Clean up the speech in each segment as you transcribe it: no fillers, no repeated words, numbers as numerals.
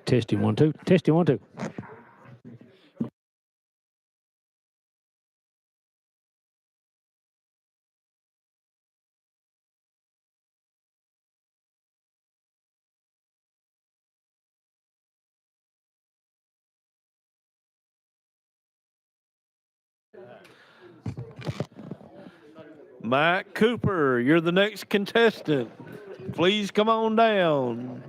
Testing 1 2. Testing 1 2. Mike Cooper, you're the next contestant. Please come on down.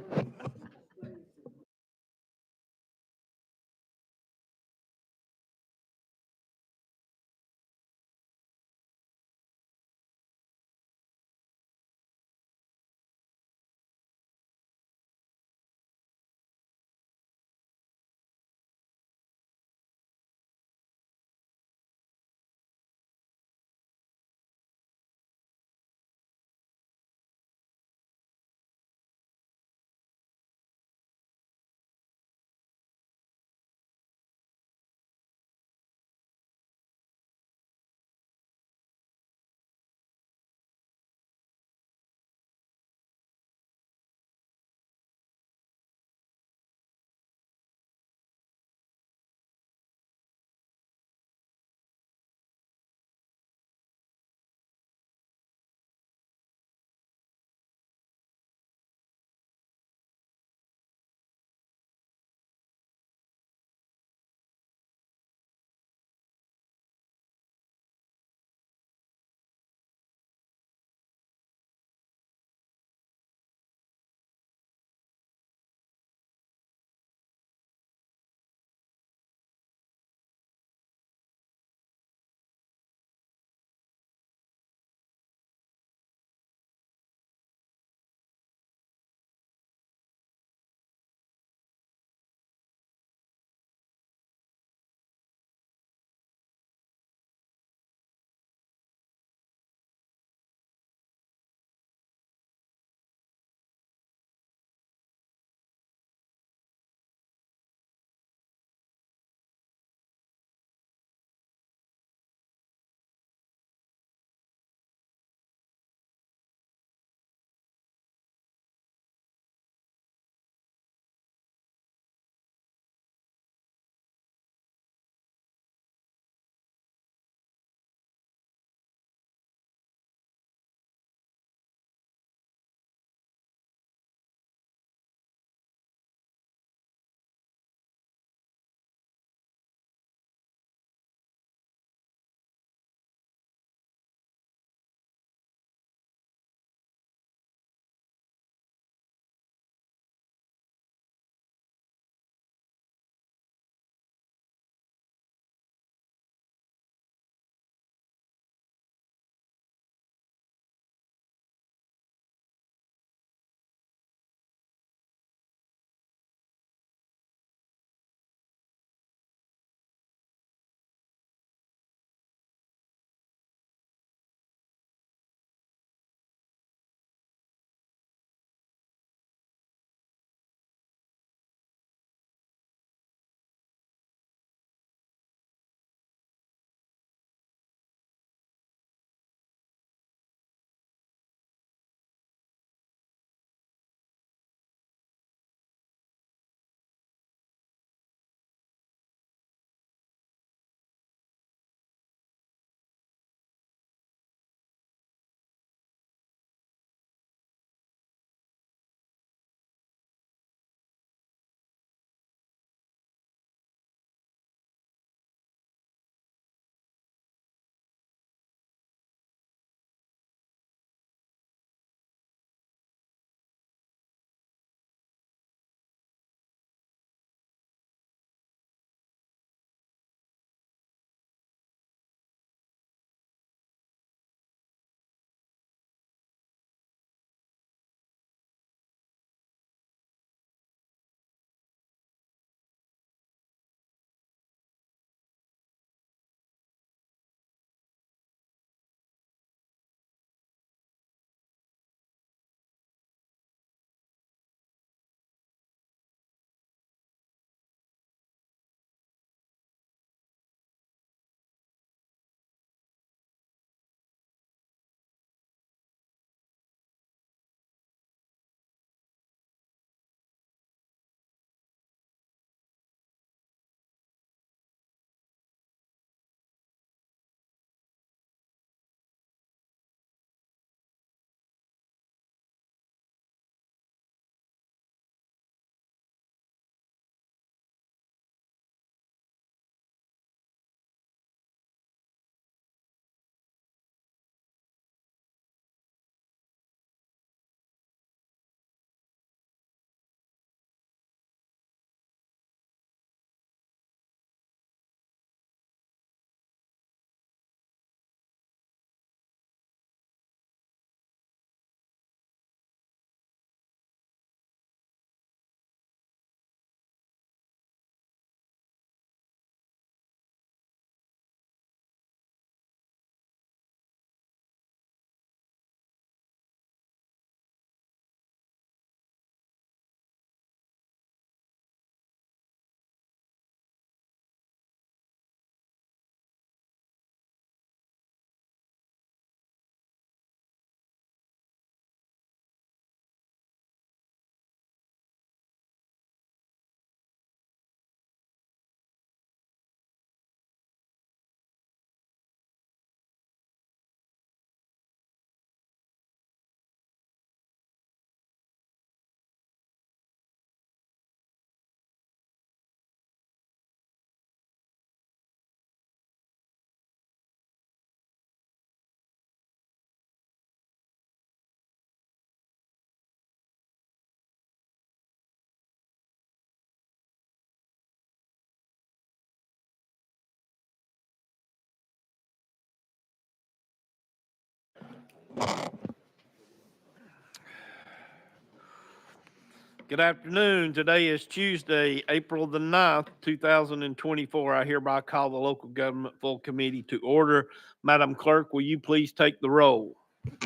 Good afternoon. Today is Tuesday, April the 9th, 2024. I hereby call the local government full committee to order. Madam Clerk, will you please take the roll?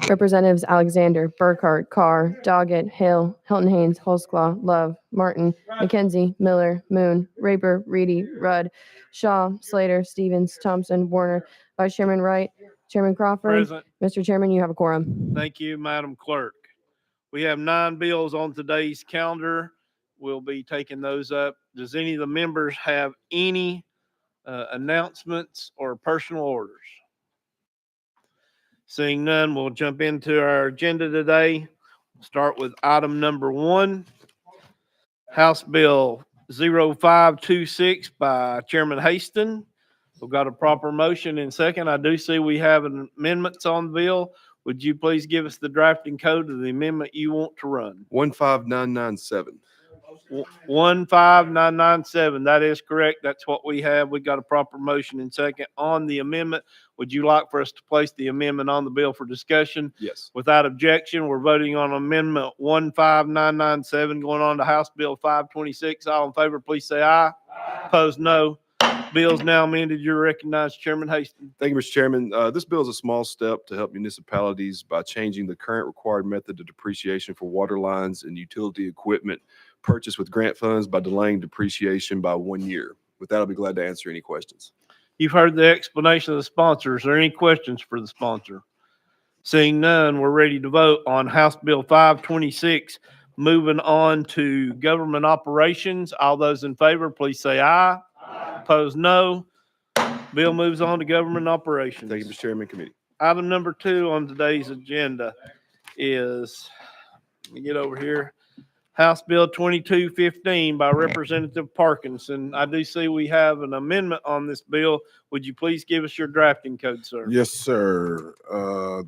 Representatives Alexander, Burkhart, Carr, Doggett, Hale, Hilton Haynes, Holsclaw, Love, Martin, McKenzie, Miller, Moon, Raper, Reedy, Rudd, Shaw, Slater, Stevens, Thompson, Warner, Vice Chairman Wright, Chairman Crawford. Present. Mr. Chairman, you have a quorum. Thank you, Madam Clerk. We have 9 bills on today's calendar. We'll be taking those up. Does any of the members have any announcements or personal orders? Seeing none, we'll jump into our agenda today. Start with item number 1, House Bill 0526 by Chairman Haston. We've got a proper motion and second. I do see we have amendments on the bill. Would you please give us the drafting code of the amendment you want to run? 15997. 15997. That is correct. That's what we have. We got a proper motion and second on the amendment. Would you like for us to place the amendment on the bill for discussion? Yes. Without objection, we're voting on amendment 15997 going on to House Bill 526. All in favor, please say aye. Opposed, no. Bill's now amended. You're recognized, Chairman Haston. Thank you, Mr. Chairman. This bill is a small step to help municipalities by changing the current required method of depreciation for water lines and utility equipment purchased with grant funds by delaying depreciation by 1 year. With that, I'll be glad to answer any questions. You've heard the explanation of the sponsor. Is there any questions for the sponsor? Seeing none, we're ready to vote on House Bill 526. Moving on to government operations. All those in favor, please say aye. Opposed, no. Bill moves on to government operations. Thank you, Mr. Chairman. Committee. Item number 2 on today's agenda is, let me get over here, House Bill 2215 by Representative Parkinson. I do see we have an amendment on this bill. Would you please give us your drafting code, sir? Yes, sir.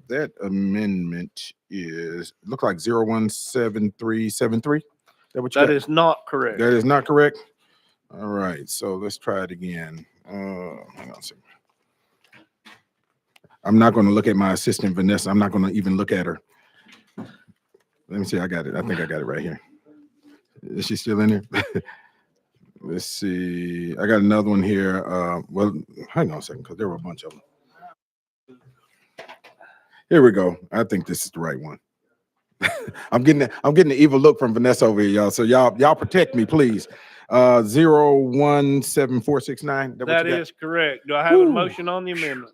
That amendment look like 017373. That is not correct. That is not correct. All right, so let's try it again. Hang on a second. I'm not going to look at my assistant, Vanessa. I'm not going to even look at her. Let me see. I got it. I think I got it right here. Is she still in there? Let's see. I got another one here. Well, hang on a second, because there were a bunch of them. Here we go. I think this is the right one. I'm getting the evil look from Vanessa over here, y'all. So y'all protect me, please. 017469. That is correct. Do I have a motion on the amendment?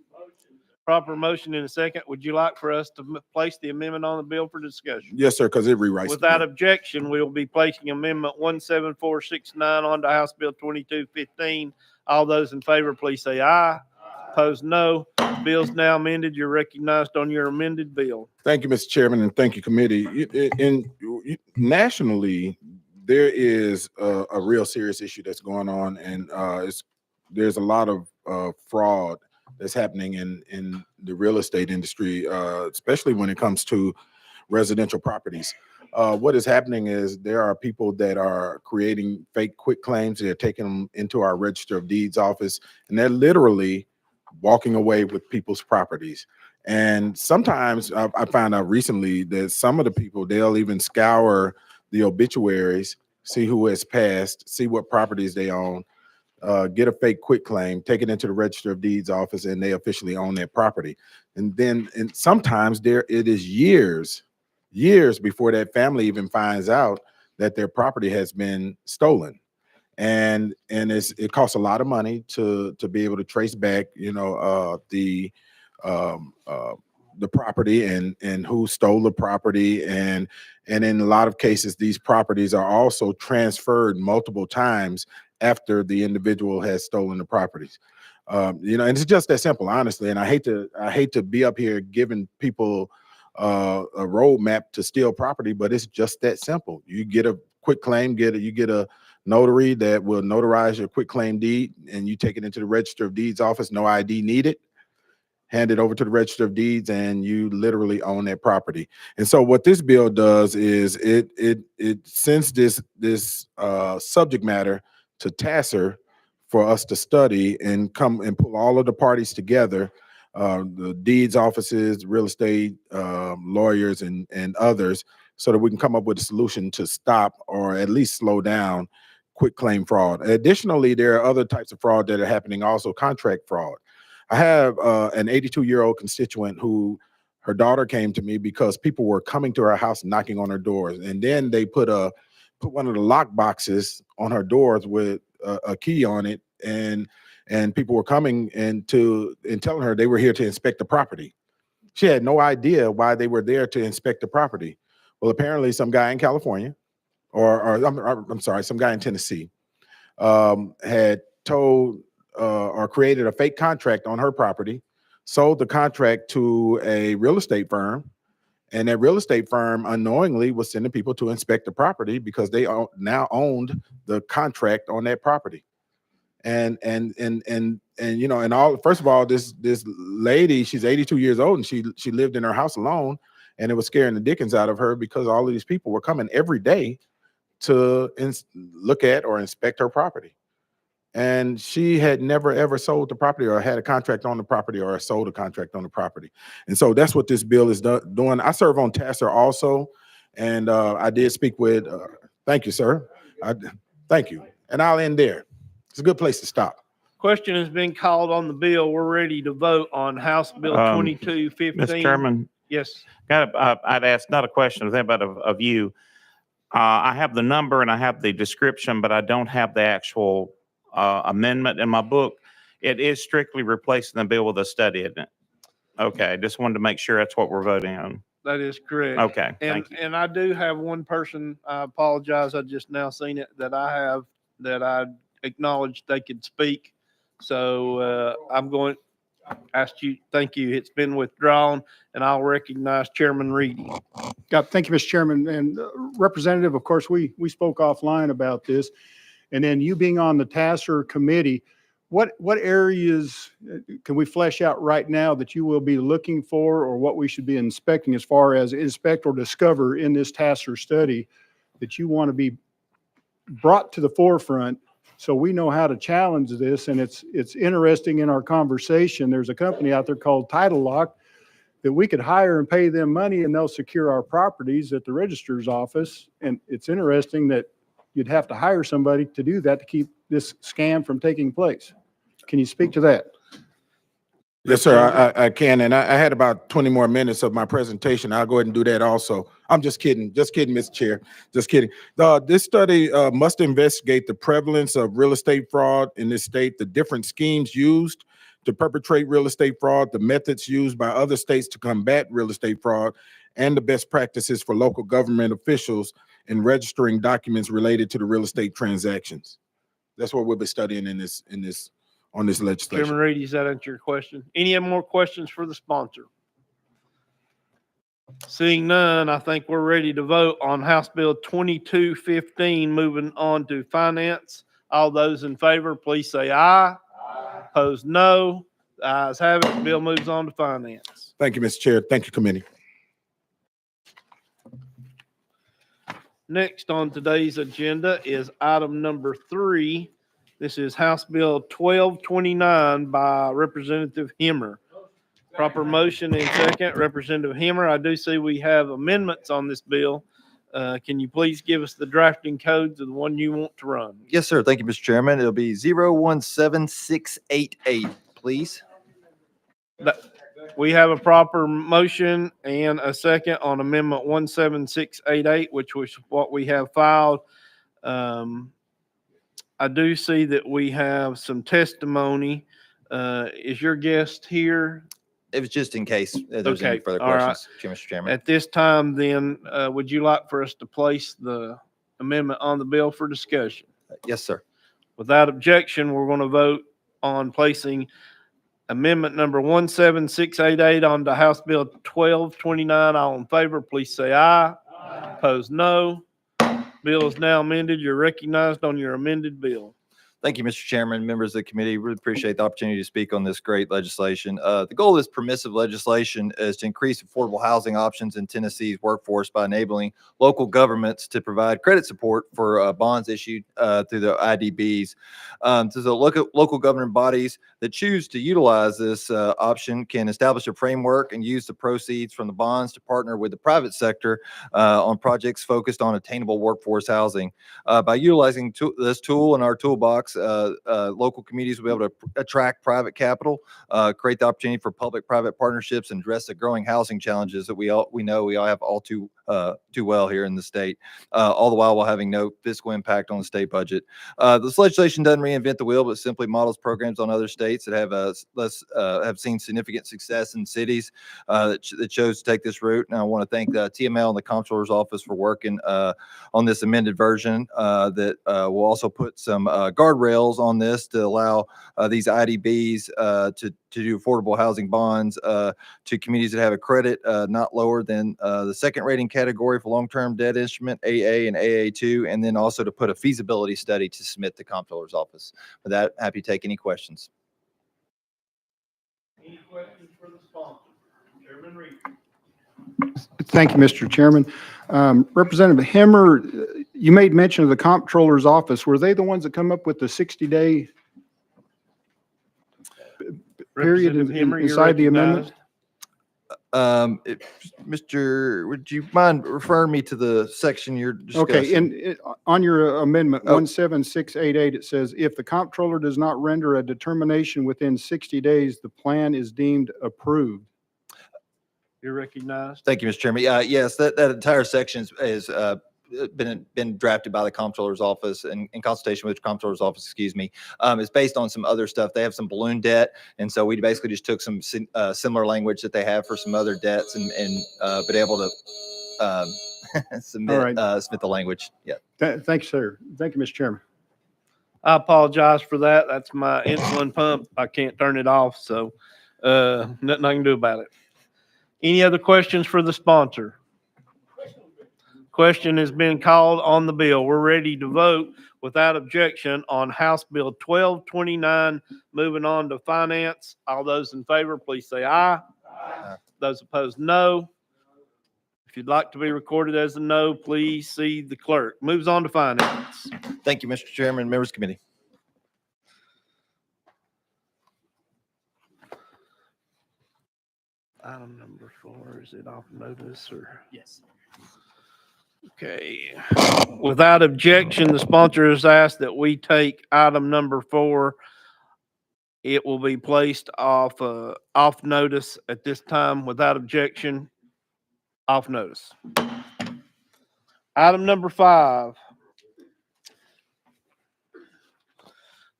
Proper motion in a second. Would you like for us to place the amendment on the bill for discussion? Yes, sir, because it rewrites. Without objection, we will be placing amendment 17469 on to House Bill 2215. All those in favor, please say aye. Opposed, no. Bill's now amended. You're recognized on your amended bill. Thank you, Mr. Chairman, and thank you, committee. Nationally, there is a real serious issue that's going on, and there's a lot of fraud that's happening in the real estate industry, especially when it comes to residential properties. What is happening is there are people that are creating fake quit claims. They're taking them into our Register of Deeds office, and they're literally walking away with people's properties. And sometimes I found out recently that some of the people, they'll even scour the obituaries, see who has passed, see what properties they own, get a fake quit claim, take it into the Register of Deeds office, and they officially own their property. And sometimes it is years before that family even finds out that their property has been stolen. And it costs a lot of money to be able to trace back, the property and who stole the property, and in a lot of cases these properties are also transferred multiple times after the individual has stolen the properties. And it's just that simple, honestly. And I hate to be up here giving people a roadmap to steal property, but it's just that simple. You get a quit claim, you get a notary that will notarize your quit claim deed, and you take it into the Register of Deeds office, no ID needed, hand it over to the Register of Deeds, and you literally own that property. And so what this bill does is it sends this subject matter to TASER for us to study and come and pull all of the parties together the deeds offices, real estate lawyers, and others, so that we can come up with a solution to stop or at least slow down quit claim fraud. Additionally, there are other types of fraud that are happening also, contract fraud. I have an 82-year-old constituent who her daughter came to me because people were coming to her house knocking on her doors, and then they put one of the lock boxes on her doors with a key on it, and people were coming and telling her they were here to inspect the property. She had no idea why they were there to inspect the property. Well, apparently some guy in California, or I'm sorry, some guy in Tennessee, had told or created a fake contract on her property, sold the contract to a real estate firm, and that real estate firm unknowingly was sending people to inspect the property because they now owned the contract on that property. And you know, and all, first of all, this lady, she's 82 years old, and she lived in her house alone, and it was scaring the dickens out of her because all of these people were coming every day to look at or inspect her property. And she had never ever sold the property or had a contract on the property or sold a contract on the property. And so that's what this bill is doing. I serve on TASER also, and I did speak with, thank you, sir. Thank you. And I'll end there. It's a good place to stop. Question has been called on the bill. We're ready to vote on House Bill 2215. Mr. Chairman, Yes. I'd ask not a question of them, but of you. I have the number and I have the description, but I don't have the actual amendment in my book. It is strictly replacing the bill with a study, isn't it? Okay, just wanted to make sure that's what we're voting on. That is correct. Okay, And thank you. and I do have one person, I apologize, I just now seen it, that I acknowledged they could speak. So I'm going to ask you, thank you. It's been withdrawn, and I'll recognize Chairman Reedy. Thank you, Mr. Chairman. And Representative, of course, we spoke offline about this. And then you being on the TASER committee, what areas can we flesh out right now that you will be looking for, or what we should be inspecting as far as inspect or discover in this TASER study that you want to be brought to the forefront so we know how to challenge this? And it's interesting in our conversation, there's a company out there called Title Lock that we could hire and pay them money, and they'll secure our properties at the registrar's office. And it's interesting that you'd have to hire somebody to do that to keep this scam from taking place. Can you speak to that? Yes, sir, I can. And I had about 20 more minutes of my presentation. I'll go ahead and do that also. I'm just kidding, Mr. Chair, just kidding. This study must investigate the prevalence of real estate fraud in this state, the different schemes used to perpetrate real estate fraud, the methods used by other states to combat real estate fraud, and the best practices for local government officials in registering documents related to the real estate transactions. That's what we'll be studying on this legislation. Chairman Reedy, does that answer your question? Any more questions for the sponsor? Seeing none, I think we're ready to vote on House Bill 2215, moving on to finance. All those in favor, please say aye. Opposed, no. The ayes have it. The bill moves on to finance. Thank you, Mr. Chair. Thank you, committee. Next on today's agenda is item number 3. This is House Bill 1229 by Representative Hemmer. Proper motion and second. Representative Hemmer, I do see we have amendments on this bill. Can you please give us the drafting codes of the one you want to run? Yes, sir. Thank you, Mr. Chairman. It'll be 017688, please. We have a proper motion and a second on amendment 17688, which was what we have filed. I do see that we have some testimony. Is your guest here? It was just in case there's any Okay, further all right. questions, Mr. Chairman. At this time, then, would you like for us to place the amendment on the bill for discussion? Yes, sir. Without objection, we're going to vote on placing amendment number 17688 on to House Bill 1229. All in favor, please say aye. Opposed, no. Bill is now amended. You're recognized on your amended bill. Thank you, Mr. Chairman, members of the committee. Really appreciate the opportunity to speak on this great legislation. The goal of this permissive legislation is to increase affordable housing options in Tennessee's workforce by enabling local governments to provide credit support for bonds issued through the IDBs. So the local government bodies that choose to utilize this option can establish a framework and use the proceeds from the bonds to partner with the private sector on projects focused on attainable workforce housing. By utilizing this tool in our toolbox, local communities will be able to attract private capital, create the opportunity for public-private partnerships, and address the growing housing challenges that we know we all have all too well here in the state, all the while having no fiscal impact on the state budget. This legislation doesn't reinvent the wheel, but simply models programs on other states that have seen significant success in cities that chose to take this route. And I want to thank TML and the Comptroller's Office for working on this amended version that will also put some guardrails on this to allow these IDBs to do affordable housing bonds to communities that have a credit not lower than the second rating category for long-term debt instrument, AA and AA2, and then also to put a feasibility study to submit to Comptroller's Office. With that, happy to take any questions. Any questions for the sponsor? Chairman Reed. Thank you, Mr. Chairman. Representative Hemmer, you made mention of the Comptroller's Office. Were they the ones that come up with the 60-day period Representative Hemmer, you're inside the amendment? recognized. Would you mind referring me to the section you're discussing? Okay, and on your amendment, Oh. 17688, it says, if the comptroller does not render a determination within 60 days, the plan is deemed approved. You're recognized. Thank you, Mr. Chairman. Yes, that entire section is been drafted by the Comptroller's Office in consultation with the Comptroller's Office, excuse me. It's based on some other stuff. They have some balloon debt. And so we basically just took some similar language that they have for some other debts and been able to submit the language. Yeah. Thanks, sir. Thank you, Mr. Chairman. I apologize for that. That's my insulin pump. I can't turn it off, so nothing I can do about it. Any other questions for the sponsor? Question has been called on the bill. We're ready to vote without objection on House Bill 1229. Moving on to finance. All those in favor, please say aye. Aye. Those opposed, no. If you'd like to be recorded as a no, please see the clerk. Moves on to finance. Thank you, Mr. Chairman, members of the committee. Item number 4, is it off notice or? Yes. Okay. Without objection, the sponsor has asked that we take item number 4. It will be placed off notice at this time without objection. Off notice. Item number 5.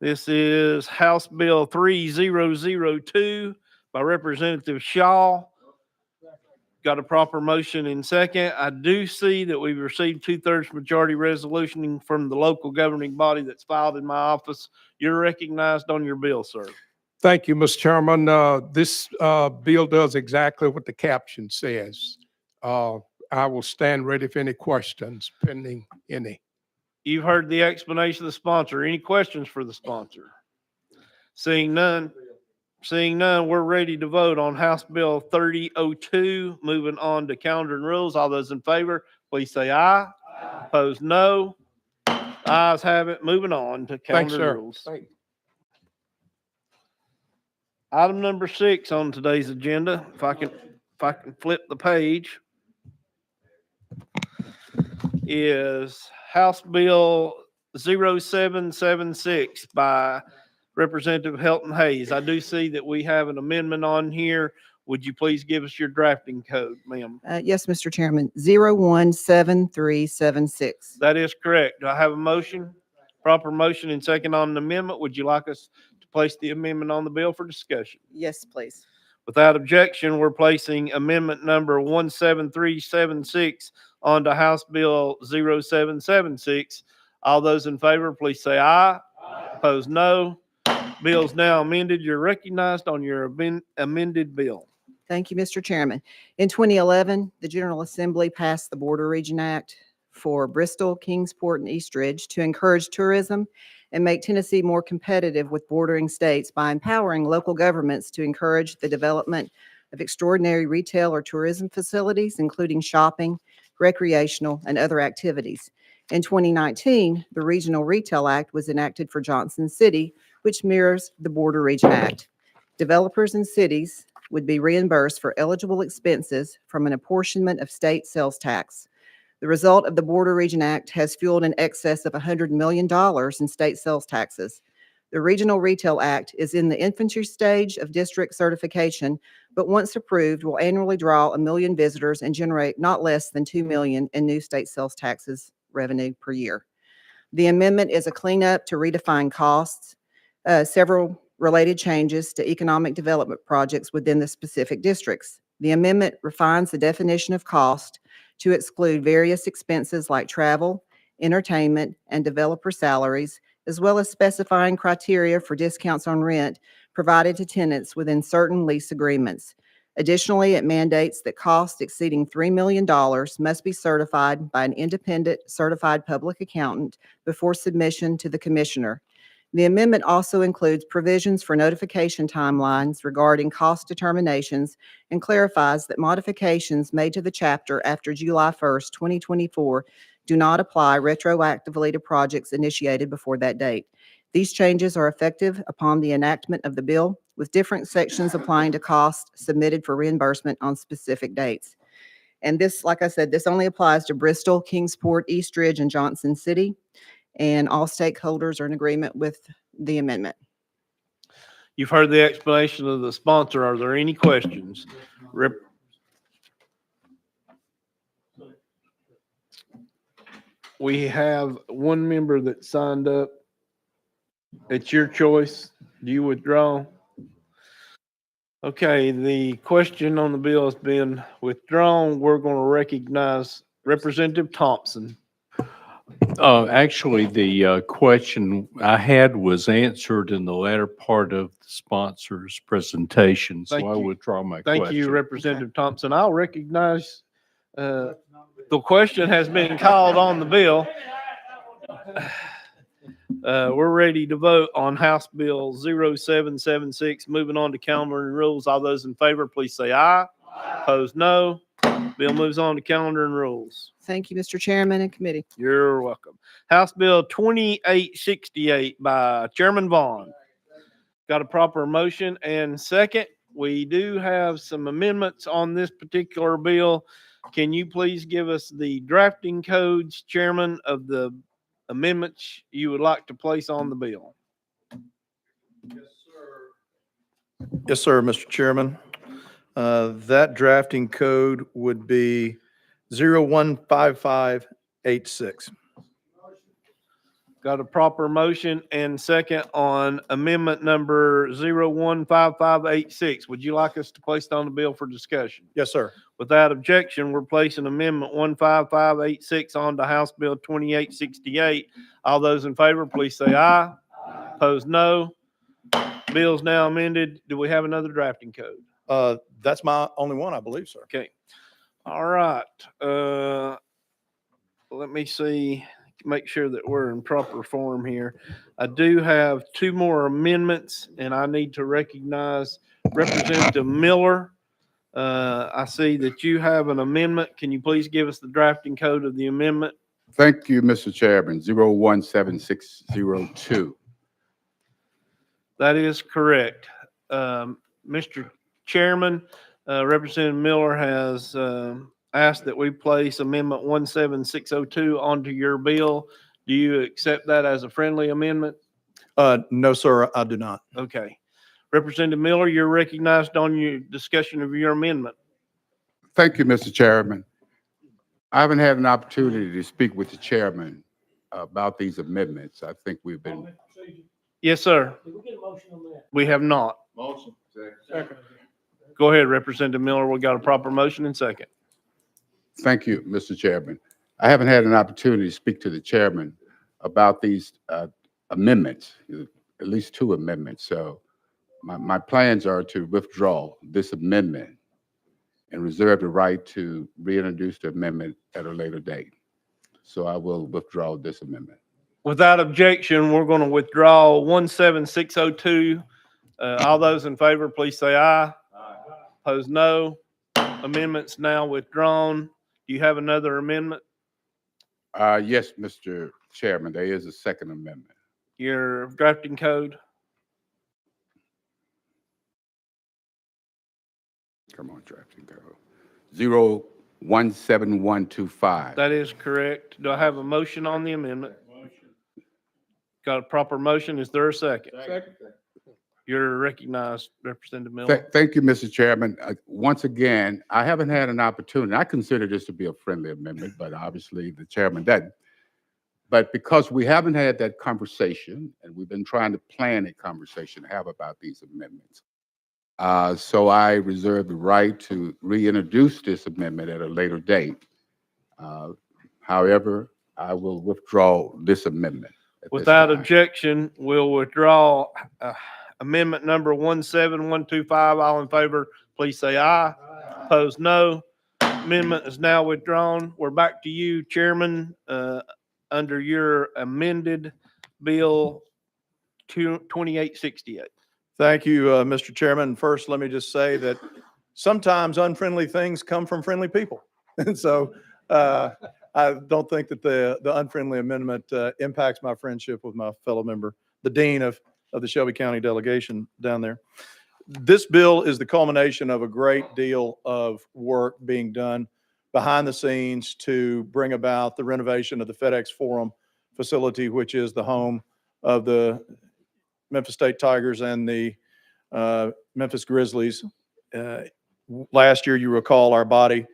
This is House Bill 3002 by Representative Shaw. Got a proper motion in second. I do see that we've received 2/3 majority resolution from the local governing body that's filed in my office. You're recognized on your bill, sir. Thank you, Mr. Chairman. This bill does exactly what the caption says. I will stand ready for any questions pending any. You've heard the explanation of the sponsor. Any questions for the sponsor? Seeing none, we're ready to vote on House Bill 3002. Moving on to calendar and rules. All those in favor, please say aye. Aye. Opposed, no. Ayes have it. Moving on to Thanks, calendar and sir. rules. Thank you. Item number 6 on today's agenda, if I can flip the page, is House Bill 0776 by Representative Helton Hayes. I do see that we have an amendment on here. Would you please give us your drafting code, ma'am? Yes, Mr. Chairman, 017376. That is correct. Do I have a motion? Proper motion and second on the amendment. Would you like us to place the amendment on the bill for discussion? Yes, please. Without objection, we're placing amendment number 17376 onto House Bill 0776. All those in favor, please say aye. Aye. Opposed, no. Bill's now amended. You're recognized on your amended bill. Thank you, Mr. Chairman. In 2011, the General Assembly passed the Border Region Act for Bristol, Kingsport, and Eastridge to encourage tourism and make Tennessee more competitive with bordering states by empowering local governments to encourage the development of extraordinary retail or tourism facilities, including shopping, recreational, and other activities. In 2019, the Regional Retail Act was enacted for Johnson City, which mirrors the Border Region Act. Developers and cities would be reimbursed for eligible expenses from an apportionment of state sales tax. The result of the Border Region Act has fueled in excess of $100 million in state sales taxes. The Regional Retail Act is in the infancy stage of district certification, but once approved, will annually draw 1 million visitors and generate not less than $2 million in new state sales taxes revenue per year. The amendment is a cleanup to redefine costs, several related changes to economic development projects within the specific districts. The amendment refines the definition of cost to exclude various expenses like travel, entertainment, and developer salaries, as well as specifying criteria for discounts on rent provided to tenants within certain lease agreements. Additionally, it mandates that costs exceeding $3 million must be certified by an independent certified public accountant before submission to the commissioner. The amendment also includes provisions for notification timelines regarding cost determinations and clarifies that modifications made to the chapter after July 1st, 2024 do not apply retroactively to projects initiated before that date. These changes are effective upon the enactment of the bill, with different sections applying to costs submitted for reimbursement on specific dates. And this, like I said, this only applies to Bristol, Kingsport, Eastridge, and Johnson City. And all stakeholders are in agreement with the amendment. You've heard the explanation of the sponsor. Are there any questions? We have one member that signed up. It's your choice. Do you withdraw? Okay, the question on the bill has been withdrawn. We're going to recognize Representative Thompson. Actually, the question I had was answered in the latter part of the sponsor's presentation, so Thank I you. withdraw my question. Thank you, Representative Thompson. I'll recognize, the question has been called on the bill. We're ready to vote on House Bill 0776. Moving on to calendar and rules. All those in favor, please say aye. Opposed, no. Bill moves on to calendar and rules. Thank you, Mr. Chairman and committee. You're welcome. House Bill 2868 by Chairman Vaughn. Got a proper motion and second. We do have some amendments on this particular bill. Can you please give us the drafting codes, Chairman, of the amendments you would like to place on the bill? Yes, sir, Mr. Chairman. That drafting code would be 015586. Got a proper motion and second on amendment number 015586. Would you like us to place it on the bill for discussion? Yes, sir. Without objection, we're placing amendment 15586 on to House Bill 2868. All those in favor, please say aye. Opposed, no. Bill's now amended. Do we have another drafting code? That's my only one, I believe, sir. Okay. All right. Let me see, make sure that we're in proper form here. I do have two more amendments and I need to recognize Representative Miller. I see that you have an amendment. Can you please give us the drafting code of the amendment? Thank you, Mr. Chairman. 017602. That is correct. Mr. Chairman, Representative Miller has asked that we place amendment 17602 onto your bill. Do you accept that as a friendly amendment? No, sir, I do not. Okay. Representative Miller, you're recognized on your discussion of your amendment. Thank you, Mr. Chairman. I haven't had an opportunity to speak with the chairman about these amendments. I think we've been. Yes, sir. Did we get a motion on that? We have not. Motion. Go ahead, Representative Miller. We got a proper motion and second. Thank you, Mr. Chairman. I haven't had an opportunity to speak to the chairman about these amendments, at least two amendments. So my plans are to withdraw this amendment and reserve the right to reintroduce the amendment at a later date. So I will withdraw this amendment. Without objection, we're going to withdraw 17602. All those in favor, please say aye. Opposed, no. Amendment's now withdrawn. Do you have another amendment? Yes, Mr. Chairman, there is a second amendment. Your drafting code? Come on, drafting code. 017125. That is correct. Do I have a motion on the amendment? Got a proper motion? Is there a second? Second. You're recognized, Representative Miller. Thank you, Mr. Chairman. Once again, I haven't had an opportunity. I consider this to be a friendly amendment, but obviously the chairman doesn't. But because we haven't had that conversation, and we've been trying to plan a conversation to have about these amendments, so I reserve the right to reintroduce this amendment at a later date. However, I will withdraw this amendment. Without objection, we'll withdraw amendment number 17125. All in favor, please say aye. Opposed, no. Amendment is now withdrawn. We're back to you, Chairman, under your amended Bill 2868. Thank you, Mr. Chairman. First, let me just say that sometimes unfriendly things come from friendly people. And so I don't think that the unfriendly amendment impacts my friendship with my fellow member, the dean of the Shelby County delegation down there. This bill is the culmination of a great deal of work being done behind the scenes to bring about the renovation of the FedEx Forum facility, which is the home of the Memphis State Tigers and the Memphis Grizzlies. Last year, you recall, our body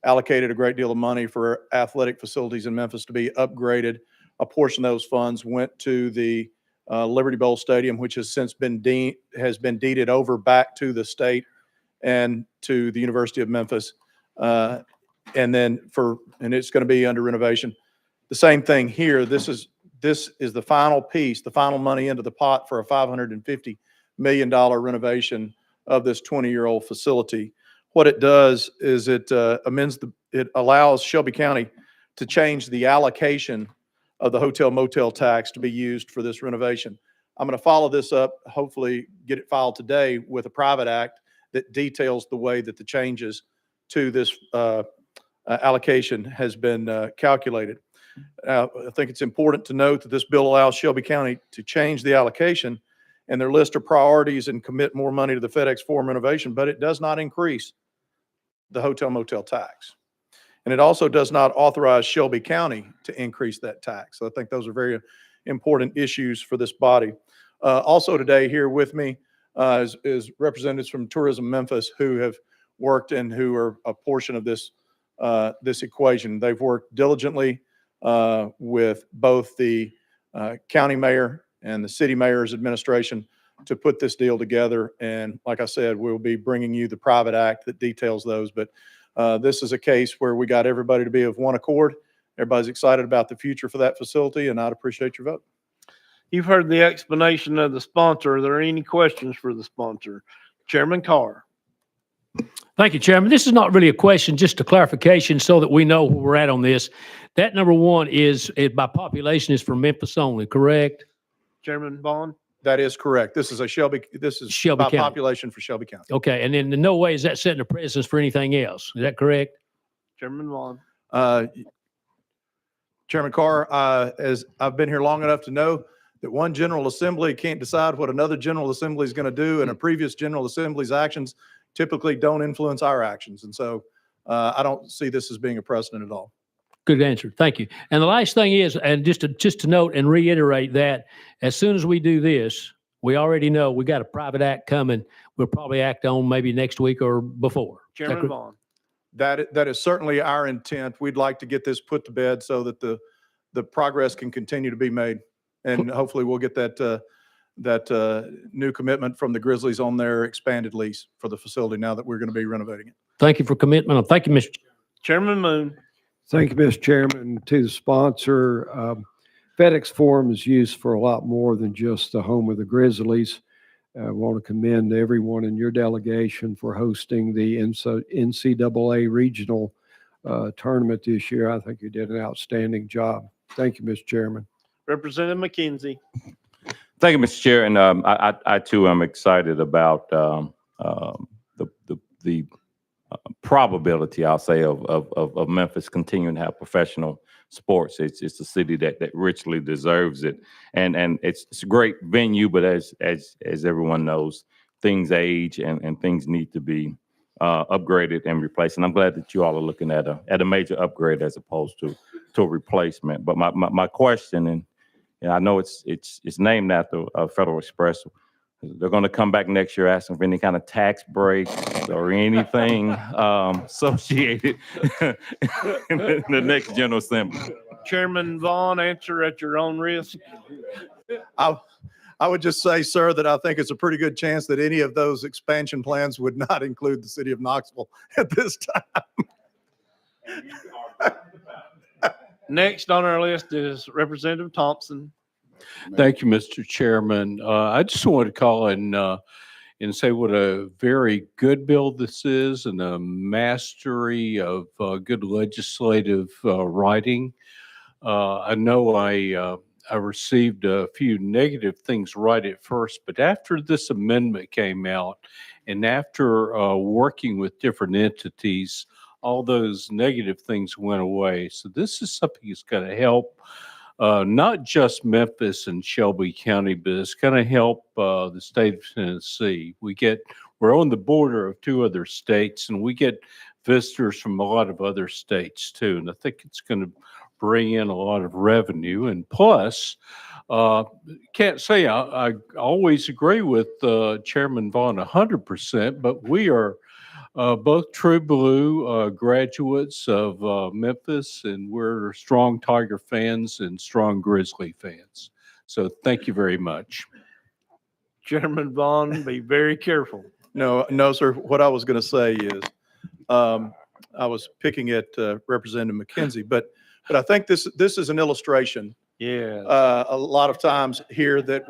allocated a great deal of money for athletic facilities in Memphis to be upgraded. A portion of those funds went to the Liberty Bowl Stadium, which has since been deeded over back to the state and to the University of Memphis. And it's going to be under renovation. The same thing here. This is the final piece, the final money into the pot for a $550 million renovation of this 20-year-old facility. What it does is it allows Shelby County to change the allocation of the hotel motel tax to be used for this renovation. I'm going to follow this up, hopefully get it filed today with a private act that details the way that the changes to this allocation has been calculated. I think it's important to note that this bill allows Shelby County to change the allocation and their list of priorities and commit more money to the FedEx Forum renovation, but it does not increase the hotel motel tax. And it also does not authorize Shelby County to increase that tax. So I think those are very important issues for this body. Also today here with me is representatives from Tourism Memphis who have worked and who are a portion of this equation. They've worked diligently with both the county mayor and the city mayor's administration to put this deal together. And like I said, we'll be bringing you the private act that details those. But this is a case where we got everybody to be of one accord. Everybody's excited about the future for that facility, and I'd appreciate your vote. You've heard the explanation of the sponsor. Are there any questions for the sponsor? Chairman Carr. Thank you, Chairman. This is not really a question, just a clarification so that we know where we're at on this. That number one is by population is for Memphis only, correct? Chairman Vaughn. That is correct. This is Shelby by County. population for Shelby County. Okay, and then in no way is that setting a precedence for anything else. Is that correct? Chairman Vaughn. Chairman Carr, as I've been here long enough to know that one General Assembly can't decide what another General Assembly is going to do, and a previous General Assembly's actions typically don't influence our actions. And so I don't see this as being a precedent at all. Good answer. Thank you. And the last thing is, and just to note and reiterate that as soon as we do this, we already know we got a private act coming. We'll probably act on maybe next week or before. Chairman Vaughn. That is certainly our intent. We'd like to get this put to bed so that the progress can continue to be made. And hopefully we'll get that new commitment from the Grizzlies on their expanded lease for the facility now that we're going to be renovating it. Thank you for commitment. Thank you, Mr. Chairman Moon. Thank you, Mr. Chairman. To the sponsor, FedEx Forum is used for a lot more than just the home of the Grizzlies. I want to commend everyone in your delegation for hosting the NCAA regional tournament this year. I think you did an outstanding job. Thank you, Mr. Chairman. Representative McKenzie. Thank you, Mr. Chair. And I too am excited about the probability, I'll say, of Memphis continuing to have professional sports. It's a city that richly deserves it. And it's a great venue, but as everyone knows, things age and things need to be upgraded and replaced. And I'm glad that you all are looking at a major upgrade as opposed to a replacement. But my question, and I know it's named after Federal Express. They're going to come back next year asking for any kind of tax breaks or anything associated in the next General Assembly. Chairman Vaughn, answer at your own risk. I would just say, sir, that I think it's a pretty good chance that any of those expansion plans would not include the city of Knoxville at this time. Next on our list is Representative Thompson. Thank you, Mr. Chairman. I just wanted to call and say what a very good bill this is and a mastery of good legislative writing. I know I received a few negative things right at first, but after this amendment came out and after working with different entities, all those negative things went away. So this is something that's going to help not just Memphis and Shelby County, but it's going to help the state of Tennessee. We're on the border of two other states, and we get visitors from a lot of other states too. And I think it's going to bring in a lot of revenue. And plus, can't say I always agree with Chairman Vaughn 100%, but we are both True Blue graduates of Memphis, and we're strong Tiger fans and strong Grizzly fans. So thank you very much. Chairman Vaughn, be very careful. No, sir. What I was going to say is, I was picking at Representative McKenzie, but I think this is an illustration. Yeah. A lot of times here that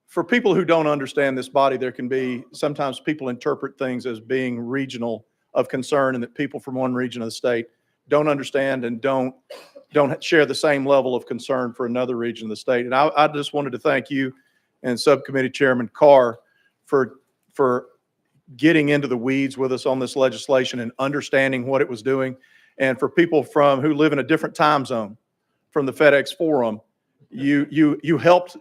for people who don't understand this body, there can be sometimes people interpret things as being regional of concern, and that people from one region of the state don't understand and don't share the same level of concern for another region of the state. And I just wanted to thank you and Subcommittee Chairman Carr for getting into the weeds with us on this legislation and understanding what it was doing. And for people who live in a different time zone from the FedEx Forum, you helped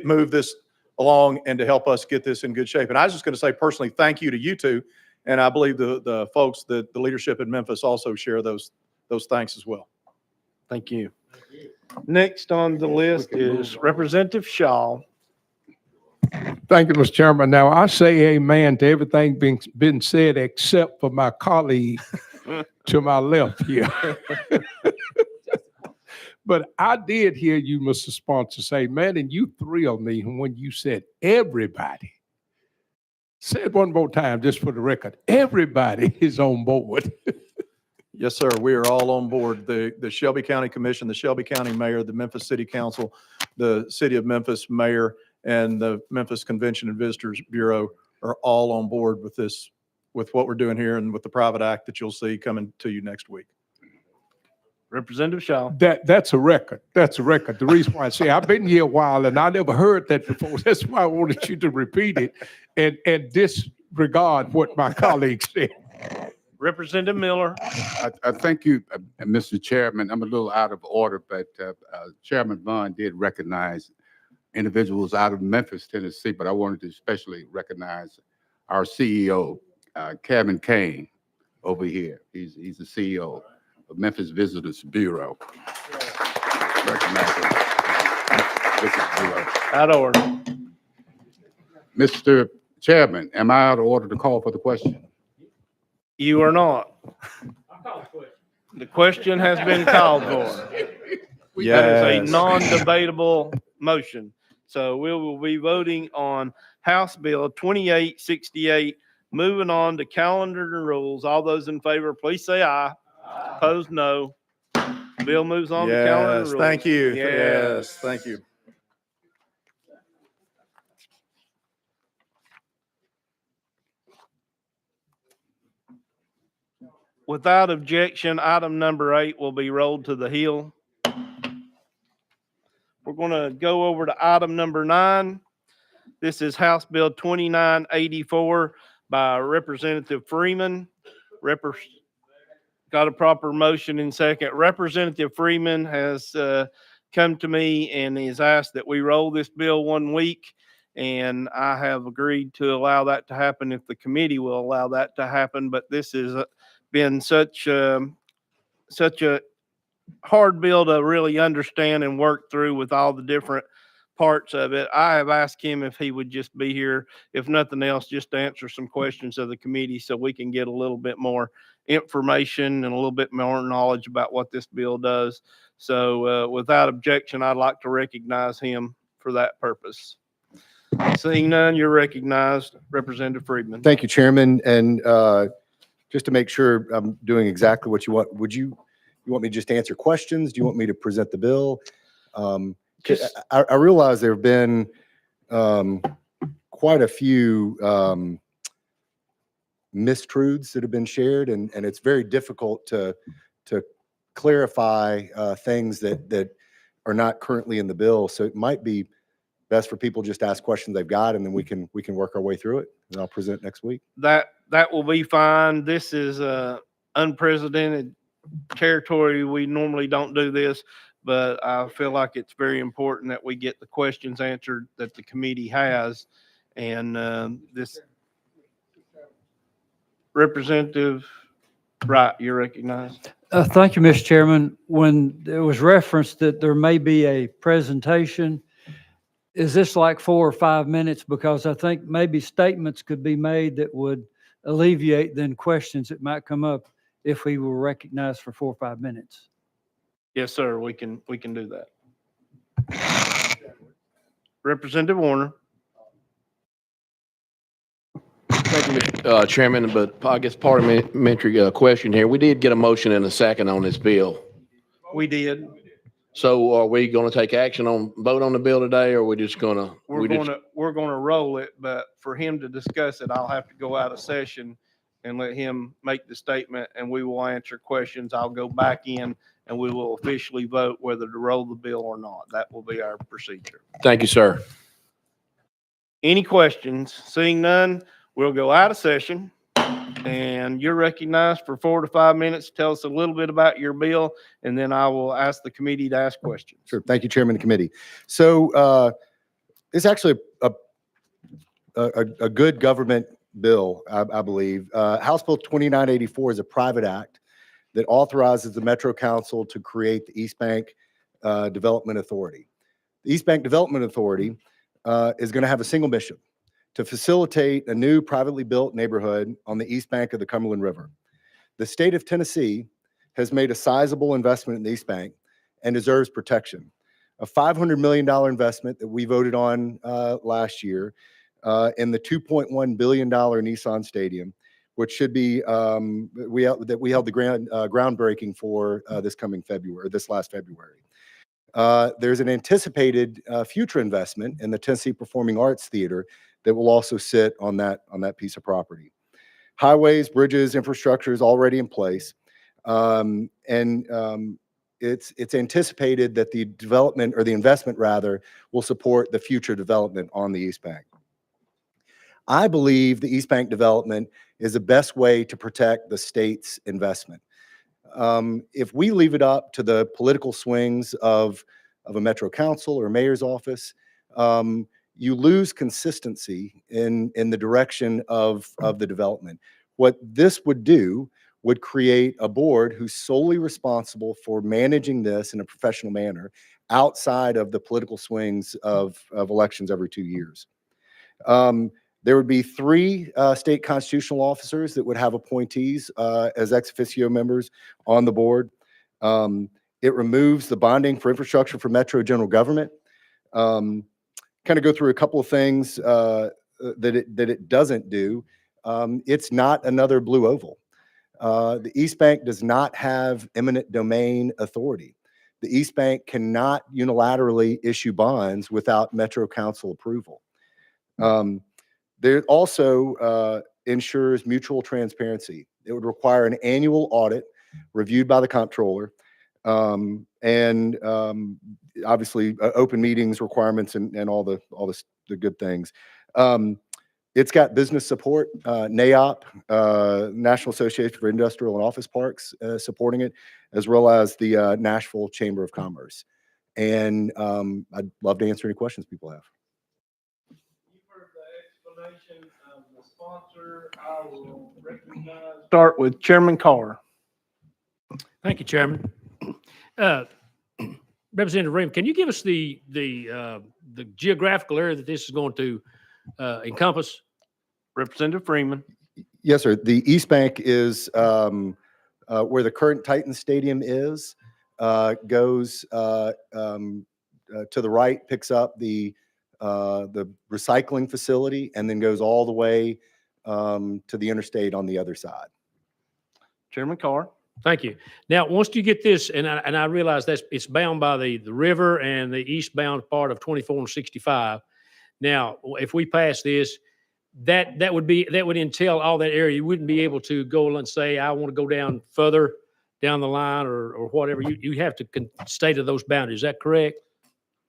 move this along and to help us get this in good shape. And I was just going to say personally, thank you to you two. And I believe the folks, the leadership in Memphis also share those thanks as well. Thank you. Next on the list is Representative Shaw. Thank you, Mr. Chairman. Now, I say amen to everything been said except for my colleague to my left here. But I did hear you, Mr. Sponsor, say, man, and you thrilled me when you said everybody. Say it one more time, just for the record. Everybody is on board. Yes, sir. We are all on board. The Shelby County Commission, the Shelby County Mayor, the Memphis City Council, the City of Memphis Mayor, and the Memphis Convention and Visitors Bureau are all on board with this, with what we're doing here and with the private act that you'll see coming to you next week. Representative Shaw. That's a record. That's a record. The reason why I say I've been here a while and I never heard that before. That's why I wanted you to repeat it and disregard what my colleague said. Representative Miller. I thank you, Mr. Chairman. I'm a little out of order, but Chairman Vaughn did recognize individuals out of Memphis, Tennessee, but I wanted to especially recognize our CEO, Kevin Kane, over here. He's the CEO of Memphis Visitors Bureau. Recognize him. Visitors Bureau. Out of order. Mr. Chairman, am I out of order to call for the question? You are not. The question has been called for. Yes. That is a non-debatable motion. So we will be voting on House Bill 2868. Moving on to calendar and rules. All those in favor, please say aye. Opposed, no. Bill moves on to calendar and Yes, rules. thank you. Yes. Yes, thank you. Without objection, item number 8 will be rolled to the hill. We're going to go over to item number 9. This is House Bill 2984 by Representative Freeman. Got a proper motion in second. Representative Freeman has come to me and has asked that we roll this bill 1 week. And I have agreed to allow that to happen if the committee will allow that to happen. But this has been such a hard bill to really understand and work through with all the different parts of it. I have asked him if he would just be here, if nothing else, just to answer some questions of the committee so we can get a little bit more information and a little bit more knowledge about what this bill does. So without objection, I'd like to recognize him for that purpose. Seeing none, you're recognized, Representative Friedman. Thank you, Chairman. And just to make sure I'm doing exactly what you want, you want me to just answer questions? Do you want me to present the bill? I realize there have been quite a few mistruths that have been shared, and it's very difficult to clarify things that are not currently in the bill. So it might be best for people just to ask questions they've got, and then we can work our way through it, and I'll present next week. That will be fine. This is unprecedented territory. We normally don't do this, but I feel like it's very important that we get the questions answered that the committee has. And this Representative Wright, you're recognized. Thank you, Mr. Chairman. When there was referenced that there may be a presentation, is this like 4 or 5 minutes? Because I think maybe statements could be made that would alleviate then questions that might come up if we were recognized for 4 or 5 minutes. Yes, sir. We can do that. Representative Warner. Thank you, Mr. Chairman, but I guess parliamentary question here. We did get a motion and a second on this bill. We did. So are we going to take action vote on the bill today, or are we just going to? We're going to roll it, but for him to discuss it, I'll have to go out of session and let him make the statement, and we will answer questions. I'll go back in and we will officially vote whether to roll the bill or not. That will be our procedure. Thank you, sir. Any questions? Seeing none, we'll go out of session, and you're recognized for 4 to 5 minutes. Tell us a little bit about your bill, and then I will ask the committee to ask questions. Sure. Thank you, Chairman of the committee. So it's actually a good government bill, I believe. House Bill 2984 is a private act that authorizes the Metro Council to create the East Bank Development Authority. The East Bank Development Authority is going to have a single mission: to facilitate a new privately built neighborhood on the east bank of the Cumberland River. The state of Tennessee has made a sizable investment in the East Bank and deserves protection. A $500 million investment that we voted on last year in the $2.1 billion Nissan Stadium, which should be, we held the groundbreaking for this last February. There's an anticipated future investment in the Tennessee Performing Arts Theater that will also sit on that piece of property. Highways, bridges, infrastructure is already in place. It's anticipated that the development, or the investment rather, will support the future development on the East Bank. I believe the East Bank development is the best way to protect the state's investment. If we leave it up to the political swings of a Metro Council or mayor's office, you lose consistency in the direction of the development. What this would do would create a board who's solely responsible for managing this in a professional manner outside of the political swings of elections every 2 years. There would be 3 state constitutional officers that would have appointees as ex officio members on the board. It removes the bonding for infrastructure for Metro general government. Kind of go through a couple of things that it doesn't do. It's not another blue oval. The East Bank does not have eminent domain authority. The East Bank cannot unilaterally issue bonds without Metro Council approval. There also, ensures mutual transparency. It would require an annual audit reviewed by the comptroller, and obviously open meetings requirements and all the good things. It's got business support, NAOP, National Association for Industrial and Office Parks, supporting it, as well as the Nashville Chamber of Commerce. And I'd love to answer any questions people have. Start with Chairman Carr. Thank you, Chairman. Representative Ream, can you give us the geographical area that this is going to encompass? Representative Freeman. Yes, sir. The East Bank is where the current Titan Stadium is, goes to the right, picks up the recycling facility, and then goes all the way to the interstate on the other side. Chairman Carr. Thank you. Now, once you get this, and I realize it's bound by the river and the eastbound part of 24 and 65. Now, if we pass this, that would entail all that area. You wouldn't be able to go and say, I want to go down further down the line or whatever. You have to stay to those boundaries. Is that correct?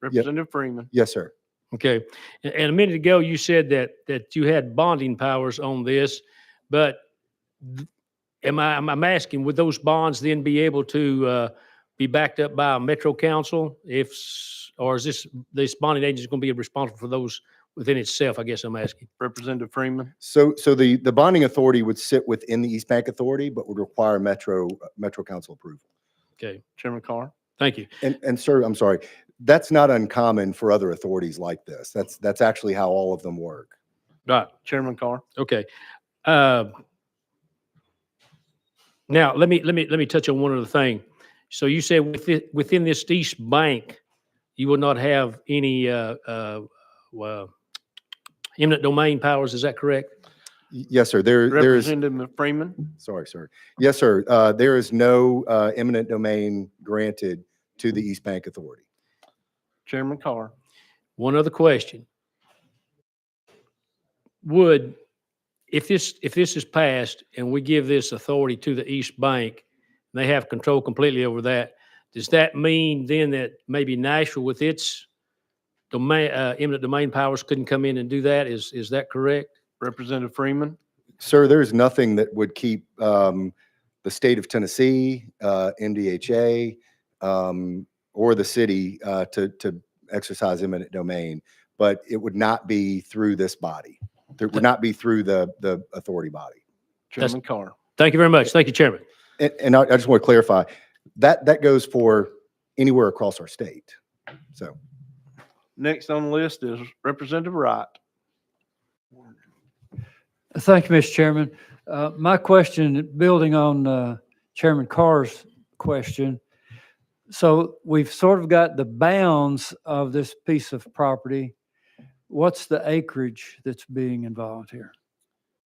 Representative Freeman. Yes, sir. Okay. And a minute ago, you said that you had bonding powers on this, but I'm asking, would those bonds then be able to be backed up by a Metro Council? Or is this bonding agency going to be responsible for those within itself? I guess I'm asking. Representative Freeman. So the bonding authority would sit within the East Bank Authority, but would require Metro Council approval. Okay. Chairman Carr. Thank you. And sir, I'm sorry, that's not uncommon for other authorities like this. That's actually how all of them work. Right. Chairman Carr. Okay. Now let me touch on one other thing. So you said within this East Bank, you will not have any eminent domain powers. Is that correct? Yes, sir. There's Representative Freeman. sorry, sir. Yes, sir. There is no eminent domain granted to the East Bank Authority. Chairman Carr. One other question. If this is passed and we give this authority to the East Bank, and they have control completely over that, does that mean then that maybe Nashville with its domain, eminent domain powers couldn't come in and do that? Is that correct? Representative Freeman. Sir, there's nothing that would keep the state of Tennessee, MDHA, or the city to exercise eminent domain, but it would not be through this body. It would not be through the authority body. Chairman Carr. Thank you very much. Thank you, Chairman. And I just want to clarify, that goes for anywhere across our state. So Next on the list is Representative Wright. Thank you, Mr. Chairman. My question, building on Chairman Carr's question. So we've sort of got the bounds of this piece of property. What's the acreage that's being involved here?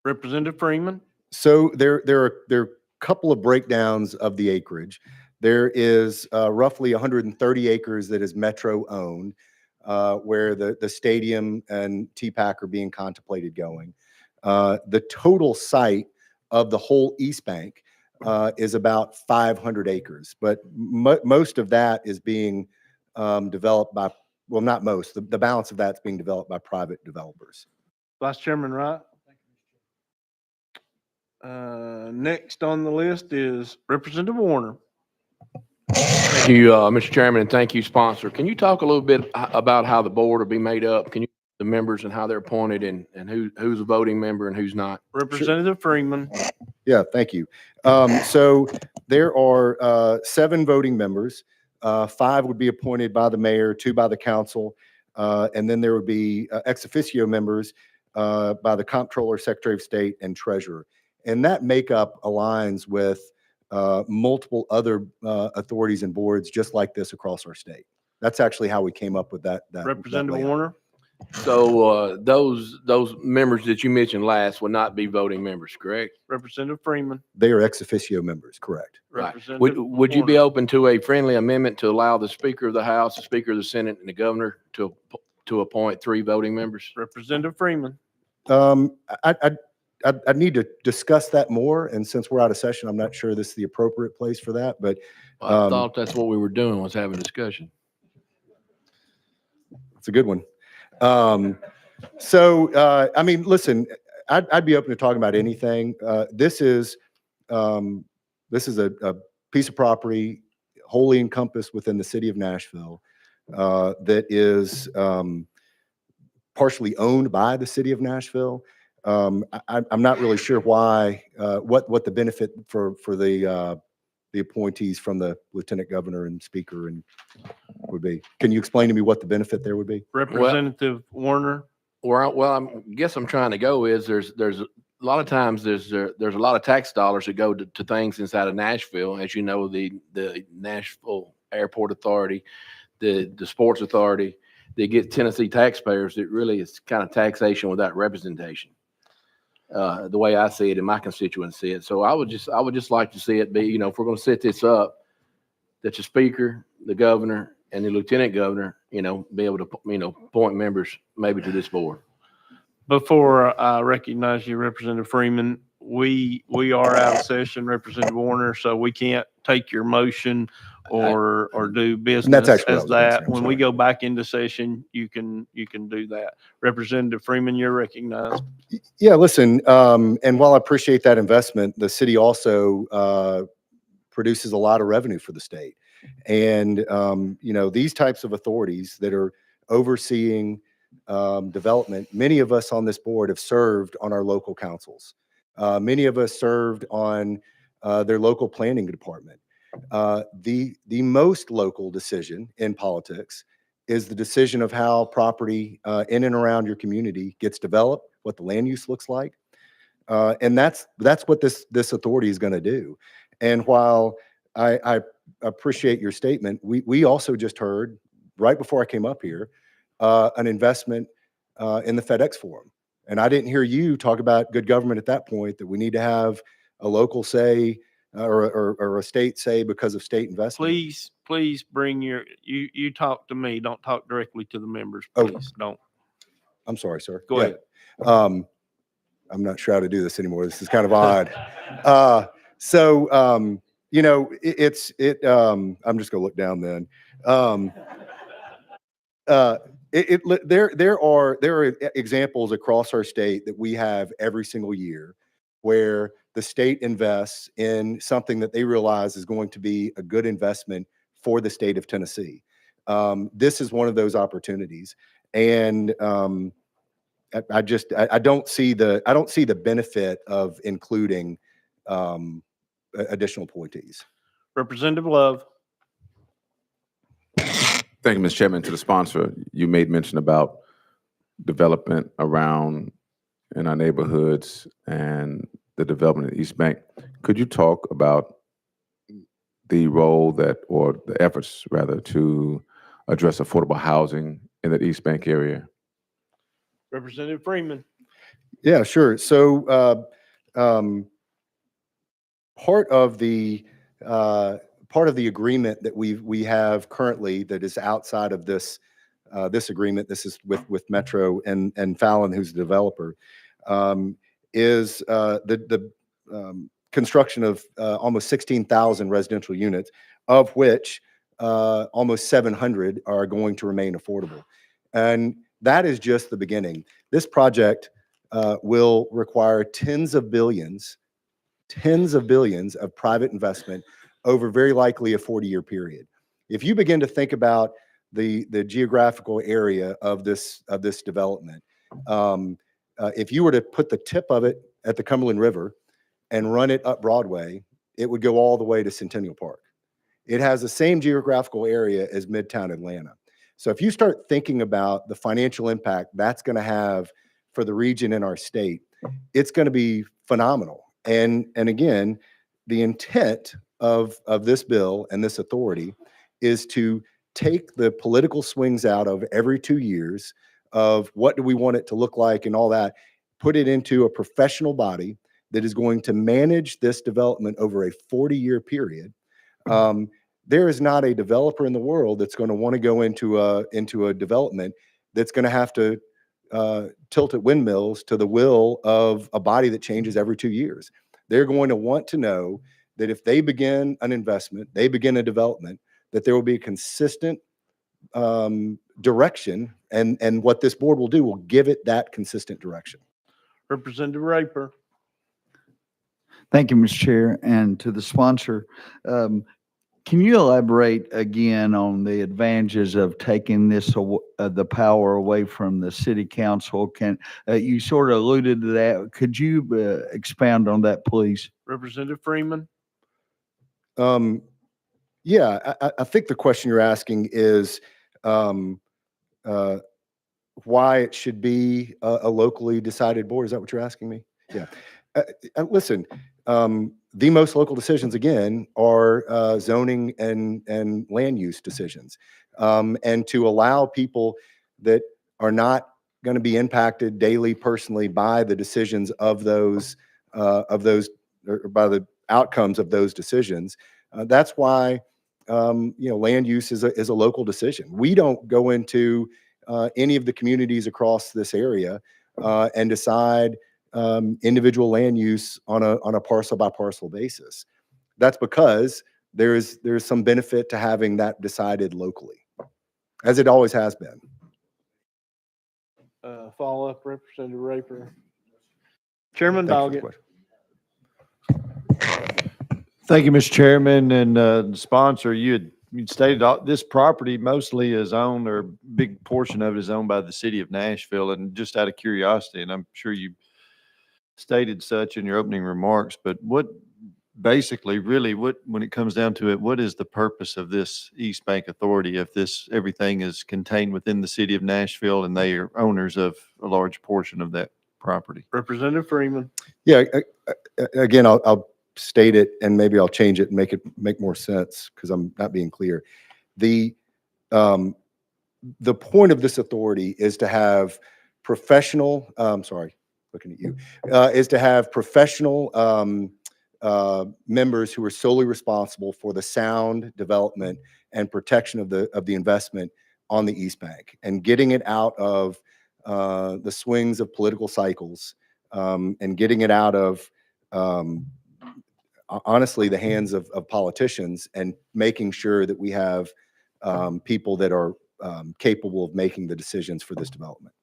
Representative Freeman. So there are a couple of breakdowns of the acreage. There is roughly 130 acres that is Metro owned, where the stadium and TPAC are being contemplated going. The total site of the whole East Bank is about 500 acres, but most of that is being developed by, well, not most, the balance of that's being developed by private developers. Vice Chairman Wright. Next on the list is Representative Warner. Thank you, Mr. Chairman, and thank you, sponsor. Can you talk a little bit about how the board will be made up? Can you, the members and how they're appointed and who's a voting member and who's not? Representative Freeman. Yeah, thank you. So there are 7 voting members. 5 would be appointed by the mayor, 2 by the council, and then there would be ex officio members by the comptroller, secretary of state, and treasurer. And that makeup aligns with multiple other authorities and boards just like this across our state. That's actually how we came up with that. Representative Warner. So those members that you mentioned last would not be voting members, correct? Representative Freeman. They are ex officio members, correct? Right. Would you be open to a friendly amendment to allow the Speaker of the House, the Speaker of the Senate, and the Governor to appoint 3 voting members? Representative Freeman. I'd need to discuss that more. And since we're out of session, I'm not sure this is the appropriate place for that, but I thought that's what we were doing, was having a discussion. it's a good one. I mean, listen, I'd be open to talking about anything. This is a piece of property wholly encompassed within the city of Nashville that is partially owned by the city of Nashville. I'm not really sure why, what the benefit for the appointees from the lieutenant governor and speaker and would be. Can you explain to me what the benefit there would be? Representative Warner. Well, guess I'm trying to go is there's a lot of times there's a lot of tax dollars that go to things inside of Nashville. As you know, the Nashville Airport Authority, the Sports Authority, they get Tennessee taxpayers. It really is kind of taxation without representation. The way I see it and my constituents see it. So I would just like to see it be, if we're going to set this up, that the speaker, the governor, and the lieutenant governor, be able to, appoint members maybe to this board. Before I recognize you, Representative Freeman, we are out of session, Representative Warner, so we can't take your motion or do business actually what I as was gonna say, that. I'm When we go back into session, you can do that. Representative Freeman, you're recognized. Yeah, listen, and while I appreciate that investment, the city also produces a lot of revenue for the state. And, these types of authorities that are overseeing development, many of us on this board have served on our local councils. Many of us served on their local planning department. The most local decision in politics is the decision of how property in and around your community gets developed, what the land use looks like. And that's what this authority is going to do. And while I appreciate your statement, we also just heard right before I came up here an investment in the FedEx Forum. And I didn't hear you talk about good government at that point, that we need to have a local say or a state say because of state investment. Please bring you talk to me. Don't talk directly to the members, Oh. please. Don't. I'm sorry, sir. Go ahead. I'm not sure how to do this anymore. This is kind of odd. I'm just gonna look down then. There are examples across our state that we have every single year where the state invests in something that they realize is going to be a good investment for the state of Tennessee. This is one of those opportunities, and I don't see the benefit of including additional appointees. Representative Love. Thank you, Mr. Chairman. To the sponsor, you made mention about development around in our neighborhoods and the development of East Bank. Could you talk about the role or the efforts rather, to address affordable housing in the East Bank area? Representative Freeman. Yeah, sure. So part of the agreement that we have currently that is outside of this agreement, this is with Metro and Fallon, who's the developer, is the construction of almost 16,000 residential units, of which almost 700 are going to remain affordable. And that is just the beginning. This project will require tens of billions of private investment over very likely a 40-year period. If you begin to think about the geographical area of this development, if you were to put the tip of it at the Cumberland River and run it up Broadway, it would go all the way to Centennial Park. It has the same geographical area as Midtown Atlanta. So if you start thinking about the financial impact that's going to have for the region in our state, it's going to be phenomenal. And again, the intent of this bill and this authority is to take the political swings out of every 2 years of what do we want it to look like and all that, put it into a professional body that is going to manage this development over a 40-year period. There is not a developer in the world that's going to want to go into a development that's going to have to tilt at windmills to the will of a body that changes every 2 years. They're going to want to know that if they begin an investment, they begin a development, that there will be a consistent direction, and what this board will do will give it that consistent direction. Representative Raper. Thank you, Mr. Chair, and to the sponsor. Can you elaborate again on the advantages of taking the power away from the city council? You sort of alluded to that. Could you expound on that, please? Representative Freeman. Yeah, I think the question you're asking is why it should be a locally decided board. Is that what you're asking me? Yeah. Listen, the most local decisions, again, are zoning and land use decisions. And to allow people that are not going to be impacted daily personally by the decisions of those, or by the outcomes of those decisions, that's why land use is a local decision. We don't go into any of the communities across this area and decide individual land use on a parcel by parcel basis. That's because there's some benefit to having that decided locally, as it always has been. Follow up, Representative Raper. Chairman Thank you for the Doggett. Thank you, Mr. Chairman, and sponsor. You stated this property mostly is owned, or a big portion of it is owned by the city of Nashville. And just out of curiosity, and I'm sure you stated such in your opening remarks, but what basically, really, when it comes down to it, what is the purpose of this East Bank Authority if everything is contained within the city of Nashville and they are owners of a large portion of that property? Representative Freeman. Yeah, again, I'll state it, and maybe I'll change it and make more sense because I'm not being clear. The point of this authority is to have professional, looking at you, is to have professional members who are solely responsible for the sound development and protection of the investment on the East Bank, and getting it out of the swings of political cycles, and getting it out of honestly the hands of politicians, and making sure that we have people that are capable of making the decisions for this development.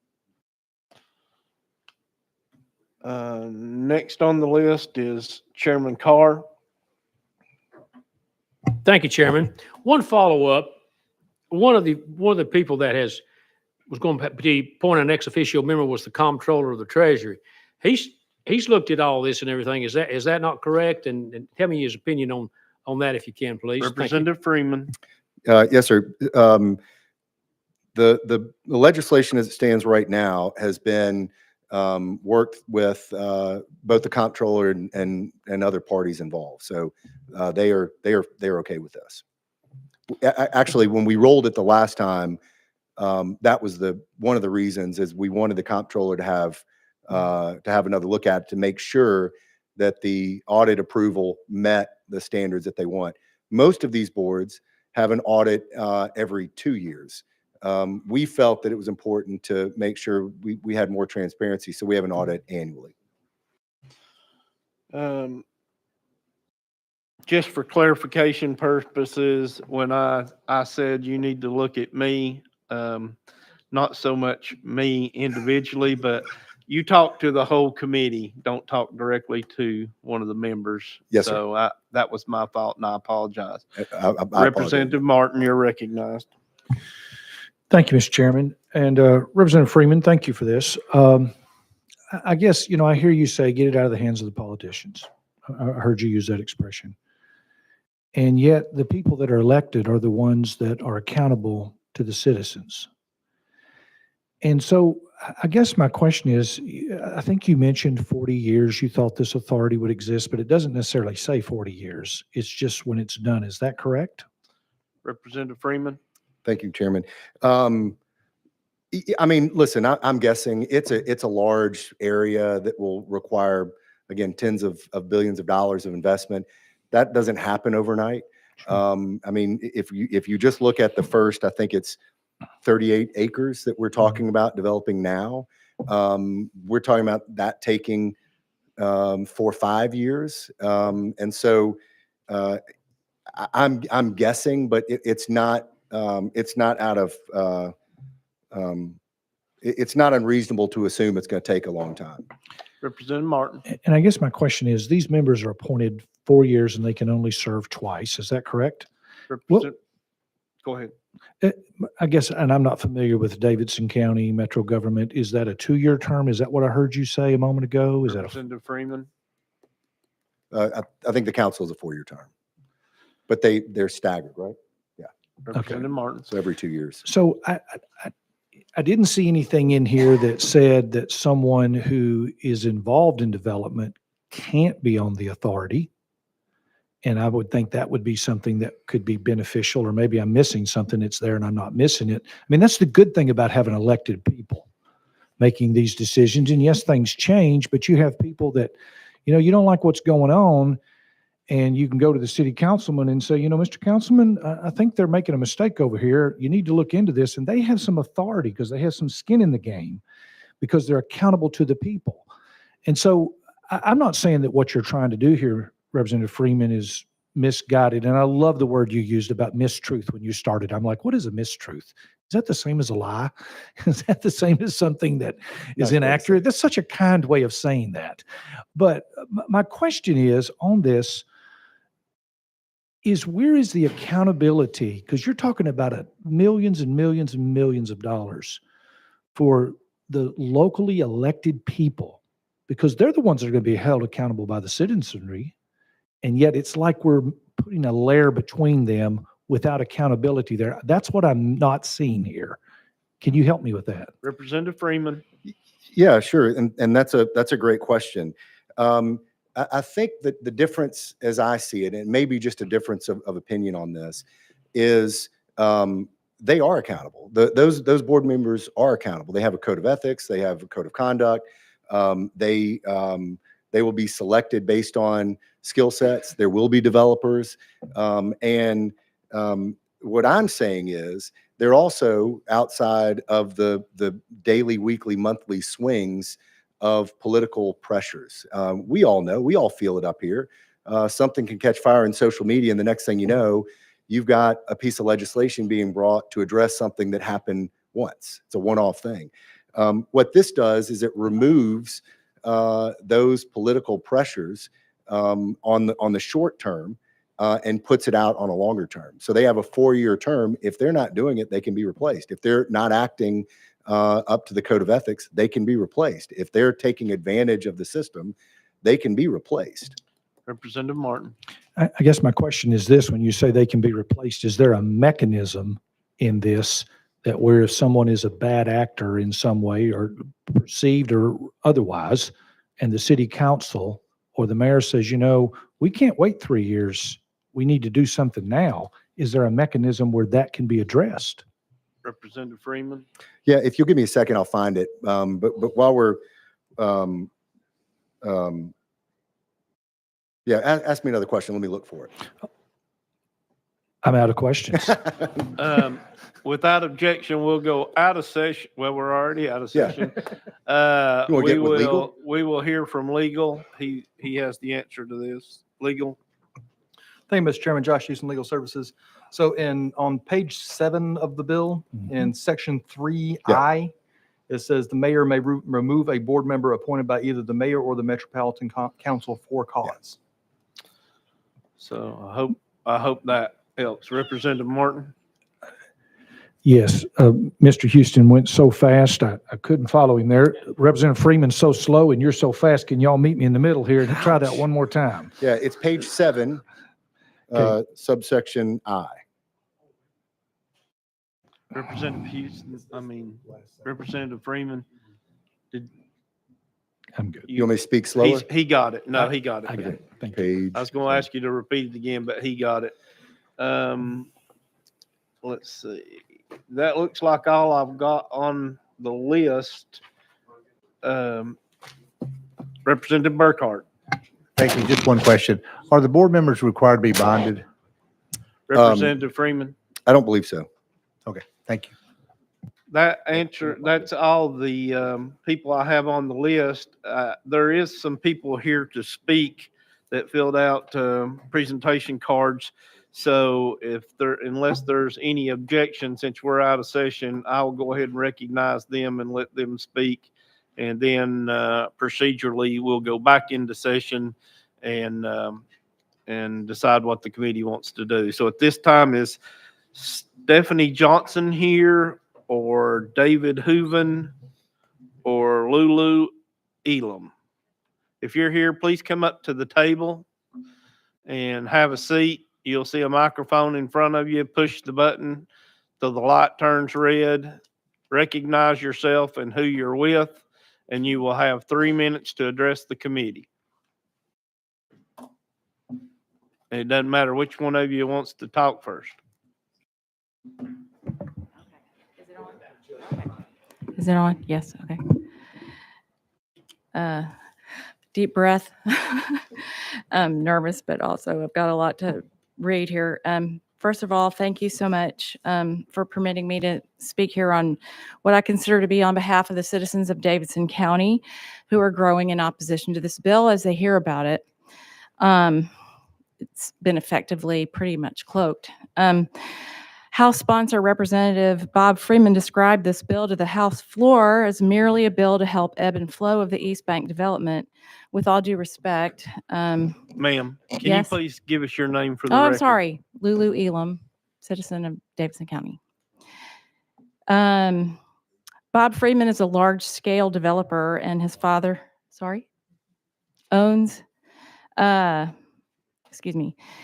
Next on the list is Chairman Carr. Thank you, Chairman. One follow-up. One of the people that was going to be appointed an ex officio member was the comptroller of the Treasury. He's looked at all this and everything. Is that not correct? And tell me his opinion on that, if you can, please. Representative Freeman. Yes, sir. The legislation as it stands right now has been worked with both the comptroller and other parties involved. So they're okay with this. Actually, when we rolled it the last time, that was one of the reasons is we wanted the comptroller to have another look at it to make sure that the audit approval met the standards that they want. Most of these boards have an audit every 2 years. We felt that it was important to make sure we had more transparency, so we have an audit annually. Just for clarification purposes, when I said you need to look at me, not so much me individually, but you talk to the whole committee. Don't talk directly to one of the members. Yes, sir. So that was my fault, and I apologize. I Representative Martin, you're recognized. Thank you, Mr. Chairman. And Representative Freeman, thank you for this. I guess, I hear you say, get it out of the hands of the politicians. I heard you use that expression. And yet the people that are elected are the ones that are accountable to the citizens. And so I guess my question is, I think you mentioned 40 years you thought this authority would exist, but it doesn't necessarily say 40 years. It's just when it's done. Is that correct? Representative Freeman. Thank you, Chairman. I mean, listen, I'm guessing it's a large area that will require, again, tens of billions of dollars of investment. That doesn't happen overnight. I mean, if you just look at the first, I think it's 38 acres that we're talking about developing now. We're talking about that taking 4 or 5 years. And so I'm guessing, but it's not out of it's not unreasonable to assume it's going to take a long time. Representative Martin. And I guess my question is, these members are appointed 4 years and they can only serve twice. Is that correct? Go ahead. I guess, and I'm not familiar with Davidson County Metro government. Is that a 2-year term? Is that what I heard you say a moment ago? Is that a, Representative Freeman. I think the council is a 4-year term, but they're staggered, right? Yeah. Representative Martin. So every 2 years. so I didn't see anything in here that said that someone who is involved in development can't be on the authority. And I would think that would be something that could be beneficial, or maybe I'm missing something that's there and I'm not missing it. I mean, that's the good thing about having elected people making these decisions. And yes, things change, but you have people that, you don't like what's going on, and you can go to the city councilman and say, Mr. Councilman, I think they're making a mistake over here. You need to look into this. And they have some authority because they have some skin in the game because they're accountable to the people. And so I'm not saying that what you're trying to do here, Representative Freeman, is misguided. And I love the word you used about mistruth when you started. I'm like, what is a mistruth? Is that the same as a lie? Is that the same as something that is inaccurate? That's such a kind way of saying that. But my question is on this is, where is the accountability? Because you're talking about millions and millions and millions of dollars for the locally elected people, because they're the ones that are going to be held accountable by the citizenry. And yet it's like we're putting a layer between them without accountability there. That's what I'm not seeing here. Can you help me with that? Representative Freeman. Yeah, sure. And that's a great question. I think that the difference, as I see it, and maybe just a difference of opinion on this, is they are accountable. Those board members are accountable. They have a code of ethics. They have a code of conduct. They will be selected based on skill sets. There will be developers. And what I'm saying is they're also outside of the daily, weekly, monthly swings of political pressures. We all know, we all feel it up here. Something can catch fire in social media, and the next thing you know, you've got a piece of legislation being brought to address something that happened once. It's a one-off thing. What this does is it removes those political pressures on the short term and puts it out on a longer term. So they have a 4-year term. If they're not doing it, they can be replaced. If they're not acting up to the code of ethics, they can be replaced. If they're taking advantage of the system, they can be replaced. Representative Martin. I guess my question is this: when you say they can be replaced, is there a mechanism in this that where if someone is a bad actor in some way, or perceived or otherwise, and the city council or the mayor says, we can't wait 3 years, we need to do something now, is there a mechanism where that can be addressed? Representative Freeman. Yeah, if you'll give me a second, I'll find it. But while we're, ask me another question. Let me look for it. I'm out of questions. Without objection, we'll go out of session. Well, we're already out of session. You wanna get with legal? We will hear from legal. He has the answer to this. Legal. Thank you, Mr. Chairman. Josh Houston, Legal Services. So on page 7 of the bill, in section 3I, it says the mayor may remove a board member appointed by either the mayor or the Metropolitan Council for cause. So I hope that helps. Representative Martin. Yes, Mr. Houston went so fast, I couldn't follow him there. Representative Freeman's so slow and you're so fast. Can y'all meet me in the middle here and try that one more time? Yeah, it's page 7, subsection I. Representative Freeman. I'm good. You want me to speak slower? He got it. No, he got it. I got it. Thank you. I was going to ask you to repeat it again, but he got it. Let's see. That looks like all I've got on the list. Representative Burkhart. Thank you. Just one question. Are the board members required to be bonded? Representative Freeman. I don't believe so. Okay, thank you. That's all the people I have on the list. There is some people here to speak that filled out presentation cards. So unless there's any objection, since we're out of session, I will go ahead and recognize them and let them speak. And then procedurally, we'll go back into session and decide what the committee wants to do. So at this time, is Stephanie Johnson here, or David Hooven, or Lulu Elam? If you're here, please come up to the table and have a seat. You'll see a microphone in front of you. Push the button till the light turns red. Recognize yourself and who you're with, and you will have 3 minutes to address the committee. It doesn't matter which one of you wants to talk first. Is it on? Yes, okay. Deep breath. I'm nervous, but also I've got a lot to read here. First of all, thank you so much for permitting me to speak here on what I consider to be on behalf of the citizens of Davidson County who are growing in opposition to this bill as they hear about it. It's been effectively pretty much cloaked. House sponsor Representative Bob Freeman described this bill to the House floor as merely a bill to help ebb and flow of the East Bank development. With all due respect, Ma'am, can yes? you please give us your name for the Oh, record? I'm sorry. Lulu Elam, citizen of Davidson County. Bob Freeman is a large-scale developer, and his father, owns,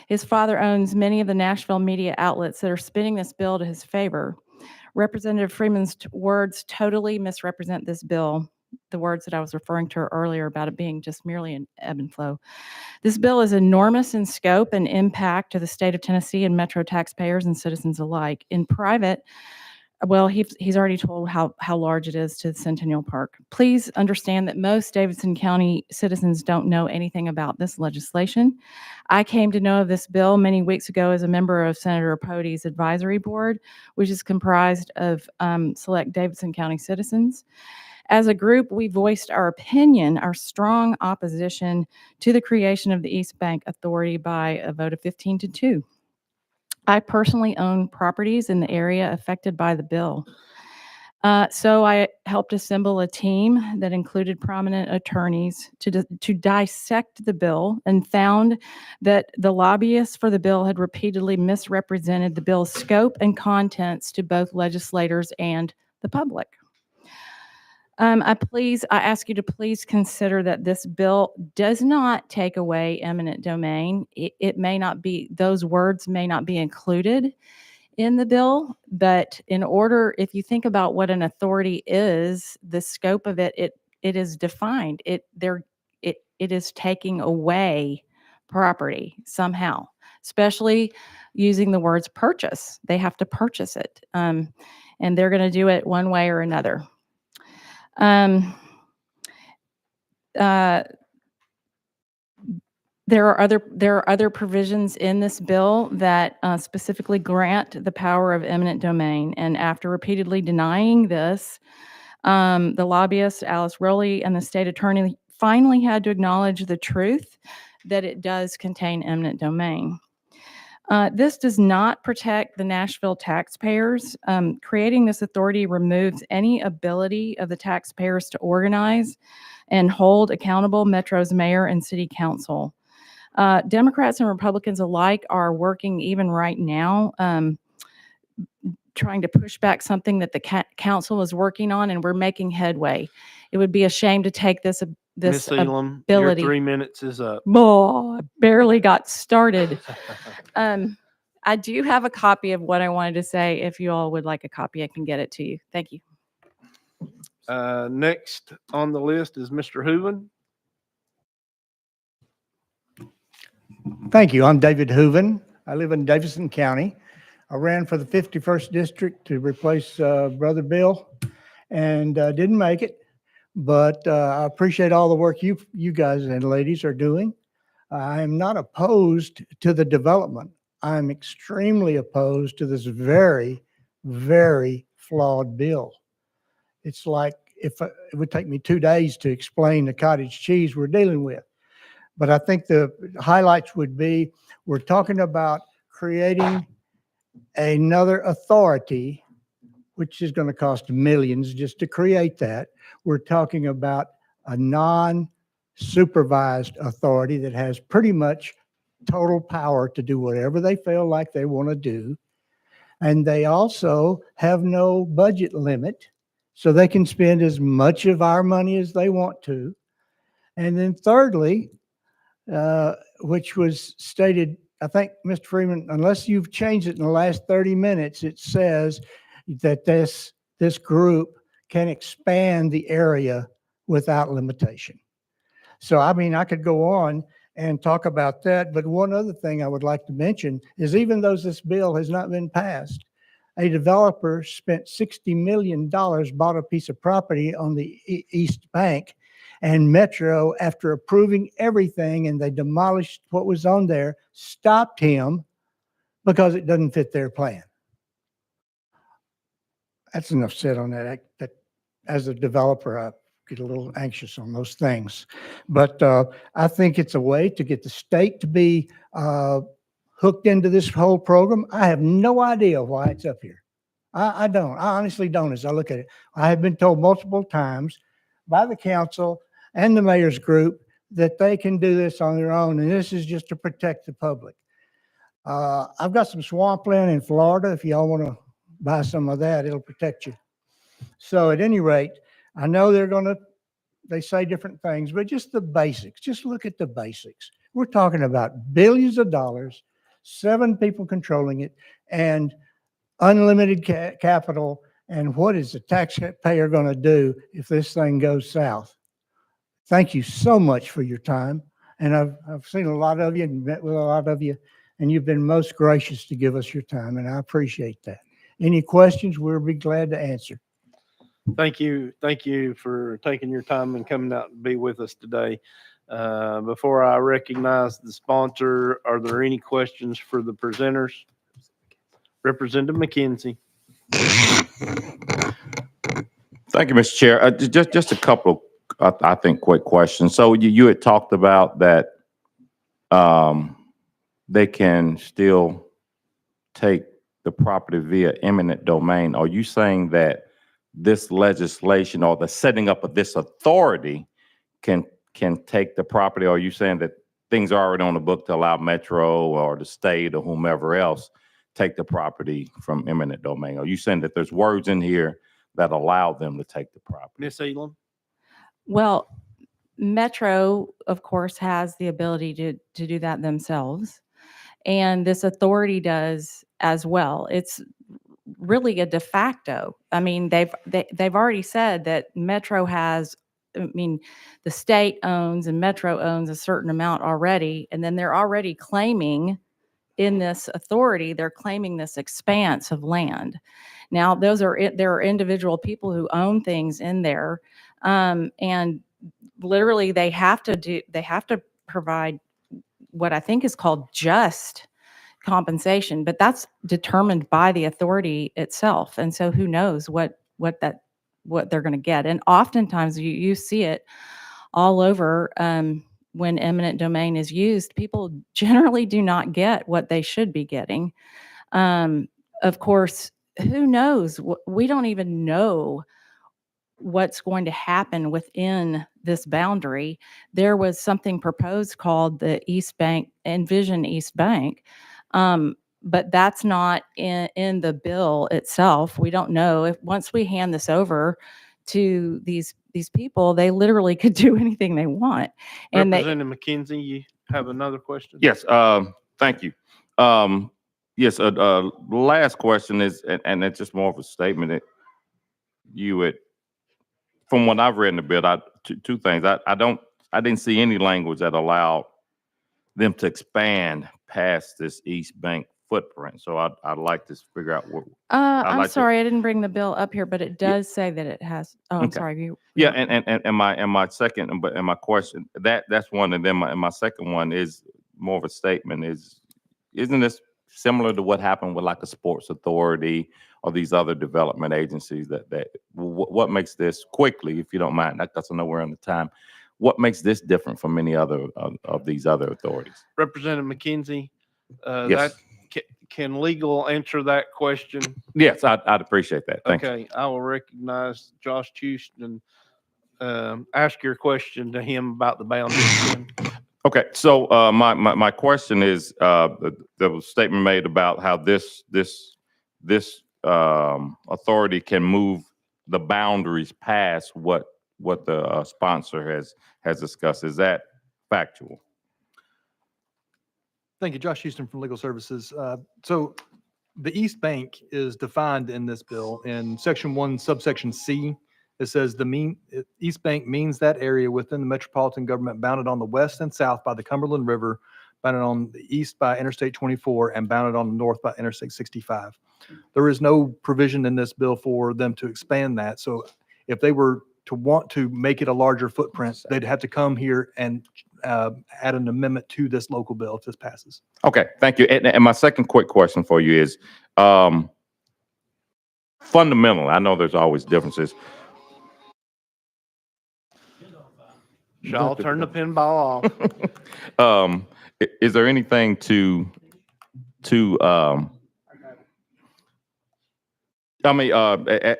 his father owns many of the Nashville media outlets that are spinning this bill to his favor. Representative Freeman's words totally misrepresent this bill, the words that I was referring to earlier about it being just merely an ebb and flow. This bill is enormous in scope and impact to the state of Tennessee and Metro taxpayers and citizens alike. In private, well, he's already told how large it is to the Centennial Park. Please understand that most Davidson County citizens don't know anything about this legislation. I came to know of this bill many weeks ago as a member of Senator Pody's advisory board, which is comprised of select Davidson County citizens. As a group, we voiced our opinion, our strong opposition to the creation of the East Bank Authority by a vote of 15-2. I personally own properties in the area affected by the bill. So I helped assemble a team that included prominent attorneys to dissect the bill and found that the lobbyists for the bill had repeatedly misrepresented the bill's scope and contents to both legislators and the public. I ask you to please consider that this bill does not take away eminent domain. It may not be, those words may not be included in the bill, but if you think about what an authority is, the scope of it is defined. It is taking away property somehow, especially using the words purchase. They have to purchase it, and they're going to do it one way or another. There are other provisions in this bill that specifically grant the power of eminent domain. And after repeatedly denying this, the lobbyist, Alice Rowley, and the state attorney finally had to acknowledge the truth that it does contain eminent domain. This does not protect the Nashville taxpayers. Creating this authority removes any ability of the taxpayers to organize and hold accountable Metro's mayor and city council. Democrats and Republicans alike are working even right now, trying to push back something that the council is working on, and we're making headway. It would be a shame to take this Ms. Elam, ability. your 3 minutes is up. Oh, I barely got started. I do have a copy of what I wanted to say. If you all would like a copy, I can get it to you. Thank you. Next on the list is Mr. Hooven. Thank you. I'm David Hooven. I live in Davidson County. I ran for the 51st District to replace Brother Bill and didn't make it. But I appreciate all the work you guys and ladies are doing. I am not opposed to the development. I'm extremely opposed to this very, very flawed bill. It's like it would take me 2 days to explain the cottage cheese we're dealing with. But I think the highlights would be, we're talking about creating another authority, which is going to cost millions just to create that. We're talking about a non-supervised authority that has pretty much total power to do whatever they feel like they want to do. And they also have no budget limit, so they can spend as much of our money as they want to. And then thirdly, which was stated, I think, Mr. Freeman, unless you've changed it in the last 30 minutes, it says that this group can expand the area without limitation. So, I mean, I could go on and talk about that, but one other thing I would like to mention is, even though this bill has not been passed, a developer spent $60 million, bought a piece of property on the East Bank, and Metro, after approving everything and they demolished what was on there, stopped him because it doesn't fit their plan. That's enough said on that. That as a developer, I get a little anxious on those things. But I think it's a way to get the state to be hooked into this whole program. I have no idea why it's up here. I don't. I honestly don't as I look at it. I have been told multiple times by the council and the mayor's group that they can do this on their own, and this is just to protect the public. I've got some swampland in Florida. If y'all want to buy some of that, it'll protect you. So at any rate, I know they say different things, but just the basics. Just look at the basics. We're talking about billions of dollars, 7 people controlling it, and unlimited capital. And what is the taxpayer going to do if this thing goes south? Thank you so much for your time. And I've seen a lot of you and met with a lot of you, and you've been most gracious to give us your time, and I appreciate that. Any questions, we'll be glad to answer. Thank you. Thank you for taking your time and coming out to be with us today. Before I recognize the sponsor, are there any questions for the presenters? Representative McKenzie. Thank you, Mr. Chair. Just a couple of, I think, quick questions. So you had talked about that they can still take the property via eminent domain. Are you saying that this legislation or the setting up of this authority can take the property? Or are you saying that things are already on the book to allow Metro or the state or whomever else take the property from eminent domain? Are you saying that there's words in here that allow them to take the property? Ms. Elam? Well, Metro, of course, has the ability to do that themselves. And this authority does as well. It's really a de facto. I mean, they've already said that Metro has, I mean, the state owns and Metro owns a certain amount already, and then they're already claiming in this authority, they're claiming this expanse of land. Now, there are individual people who own things in there, and literally they have to provide what I think is called just compensation, but that's determined by the authority itself. And so who knows what they're going to get. And oftentimes you see it all over when eminent domain is used. People generally do not get what they should be getting. Of course, who knows? We don't even know what's going to happen within this boundary. There was something proposed called the East Bank, Envision East Bank, but that's not in the bill itself. We don't know if once we hand this over to these people, they literally could do anything they want. And Representative McKenzie, you have another question? Yes, thank you. Yes, last question is, and it's just more of a statement that you would, from what I've read in the bill, two things. I didn't see any language that allowed them to expand past this East Bank footprint. So I'd like to figure out what. I'm sorry, I didn't bring the bill up here, but it does say that it has. Oh, I'm Okay. sorry. Yeah, and my second, and my question, that's one, and then my second one is more of a statement. Isn't this similar to what happened with like a sports authority these other development agencies what makes this quickly, if you don't mind, because I know we're on the time, what makes this different from many other of these other authorities? Representative McKenzie, Yes. can legal answer that question? Yes, I'd appreciate that. Thank you. Okay, I will recognize Josh Houston. Ask your question to him about the boundaries. Okay, so my question is, there was a statement made about how this authority can move the boundaries past what the sponsor has discussed. Is that factual? Thank you, Josh Houston from Legal Services. So the East Bank is defined in this bill in Section 1, subsection C. It says East Bank means that area within the metropolitan government bounded on the west and south by the Cumberland River, bounded on the east by Interstate 24, and bounded on the north by Interstate 65. There is no provision in this bill for them to expand that. So if they were to want to make it a larger footprint, they'd have to come here and add an amendment to this local bill if this passes. Okay, thank you. And my second quick question for you is, fundamental, I know there's always differences. Shall turn the pinball off. Is there anything as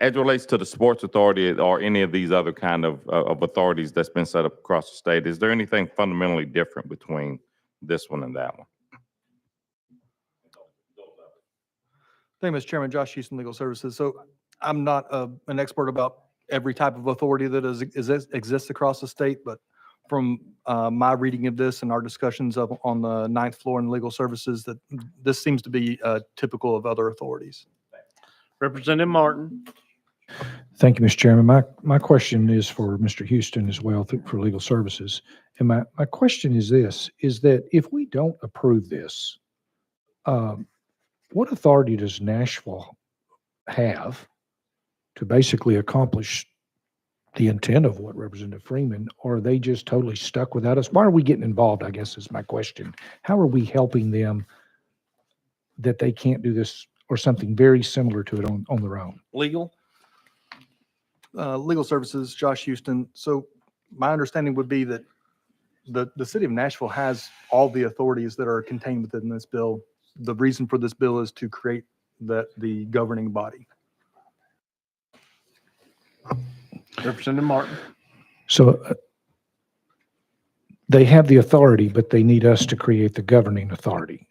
it relates to the sports authority or any of these other kind of authorities that's been set up across the state, is there anything fundamentally different between this one and that one? Thank you, Mr. Chairman. Josh Houston, Legal Services. So I'm not an expert about every type of authority that exists across the state, but from my reading of this and our discussions on the 9th floor in Legal Services, that this seems to be typical of other authorities. Representative Martin. Thank you, Mr. Chairman. My question is for Mr. Houston as well for Legal Services. And my question is this, is that if we don't approve this, what authority does Nashville have to basically accomplish the intent of what Representative Freeman, or are they just totally stuck without us? Why are we getting involved, I guess is my question. How are we helping them that they can't do this or something very similar to it on their own? Legal. Legal Services, Josh Houston. So my understanding would be that the city of Nashville has all the authorities that are contained within this bill. The reason for this bill is to create the governing body. Representative Martin. So they have the authority, but they need us to create the governing authority.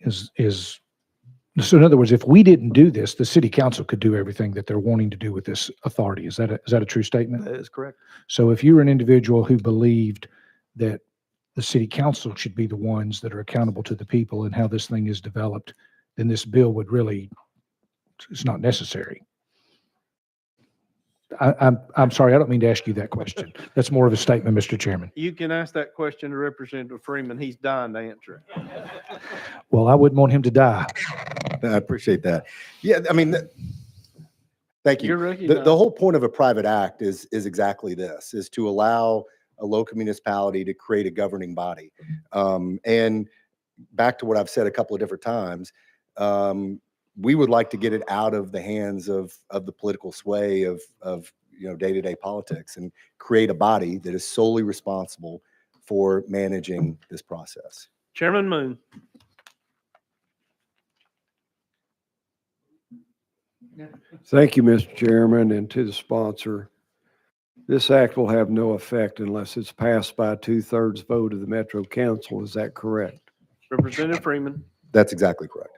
So in other words, if we didn't do this, the city council could do everything that they're wanting to do with this authority. Is that a true statement? That is correct. So if you were an individual who believed that the city council should be the ones that are accountable to the people and how this thing is developed, then this bill would really, it's not necessary. I'm sorry, I don't mean to ask you that question. That's more of a statement, Mr. Chairman. You can ask that question to Representative Freeman. He's dying to answer it. Well, I wouldn't want him to die. I appreciate that. Yeah, I mean, thank you. You're recognized. The whole point of a private act is exactly this, is to allow a local municipality to create a governing body. And back to what I've said a couple of different times, we would like to get it out of the hands of the political sway of day-to-day politics and create a body that is solely responsible for managing this process. Chairman Moon. Thank you, Mr. Chairman, and to the sponsor. This act will have no effect unless it's passed by a 2/3 vote of the Metro Council. Is that correct? Representative Freeman. That's exactly correct.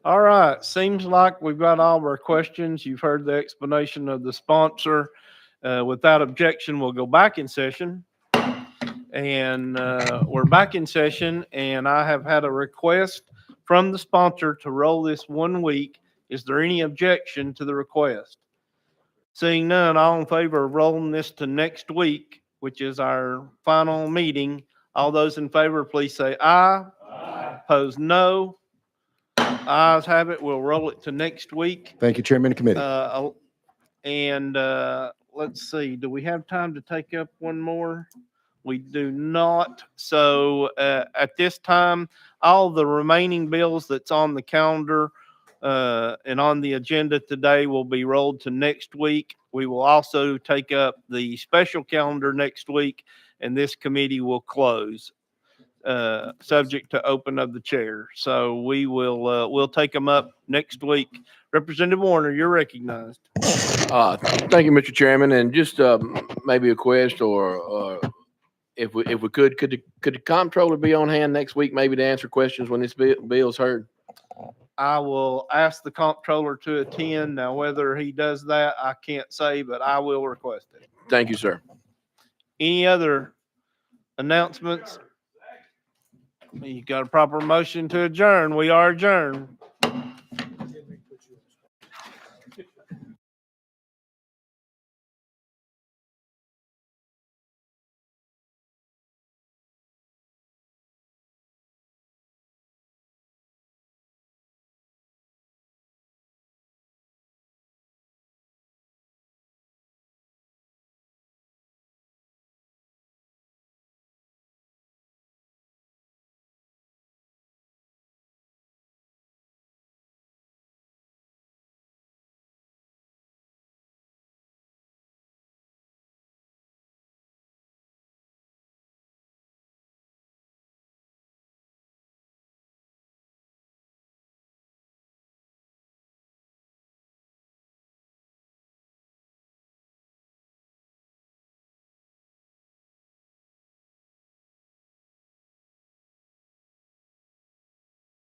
All right, seems like we've got all of our questions. You've heard the explanation of the sponsor. Without objection, we'll go back in session. And we're back in session, and I have had a request from the sponsor to roll this 1 week. Is there any objection to the request? Seeing none, all in favor of rolling this to next week, which is our final meeting. All those in favor, please say aye. Aye. Opposed, no. Ayes have it. We'll roll it to next week. Thank you, Chairman and Committee. Let's see, do we have time to take up one more? We do not. So at this time, all the remaining bills that's on the calendar And on the agenda today will be rolled to next week. We will also take up the special calendar next week, and this committee will close, subject to open of the chair. So we will, we'll take them up next week. Representative Warner, you're recognized. Thank you, Mr. Chairman, and just maybe a question or if we could the comptroller be on hand next week maybe to answer questions when this bill's heard? I will ask the comptroller to attend. Now, whether he does that, I can't say, but I will request it. Thank you, sir. Any other announcements? You got a proper motion to adjourn. We are adjourned.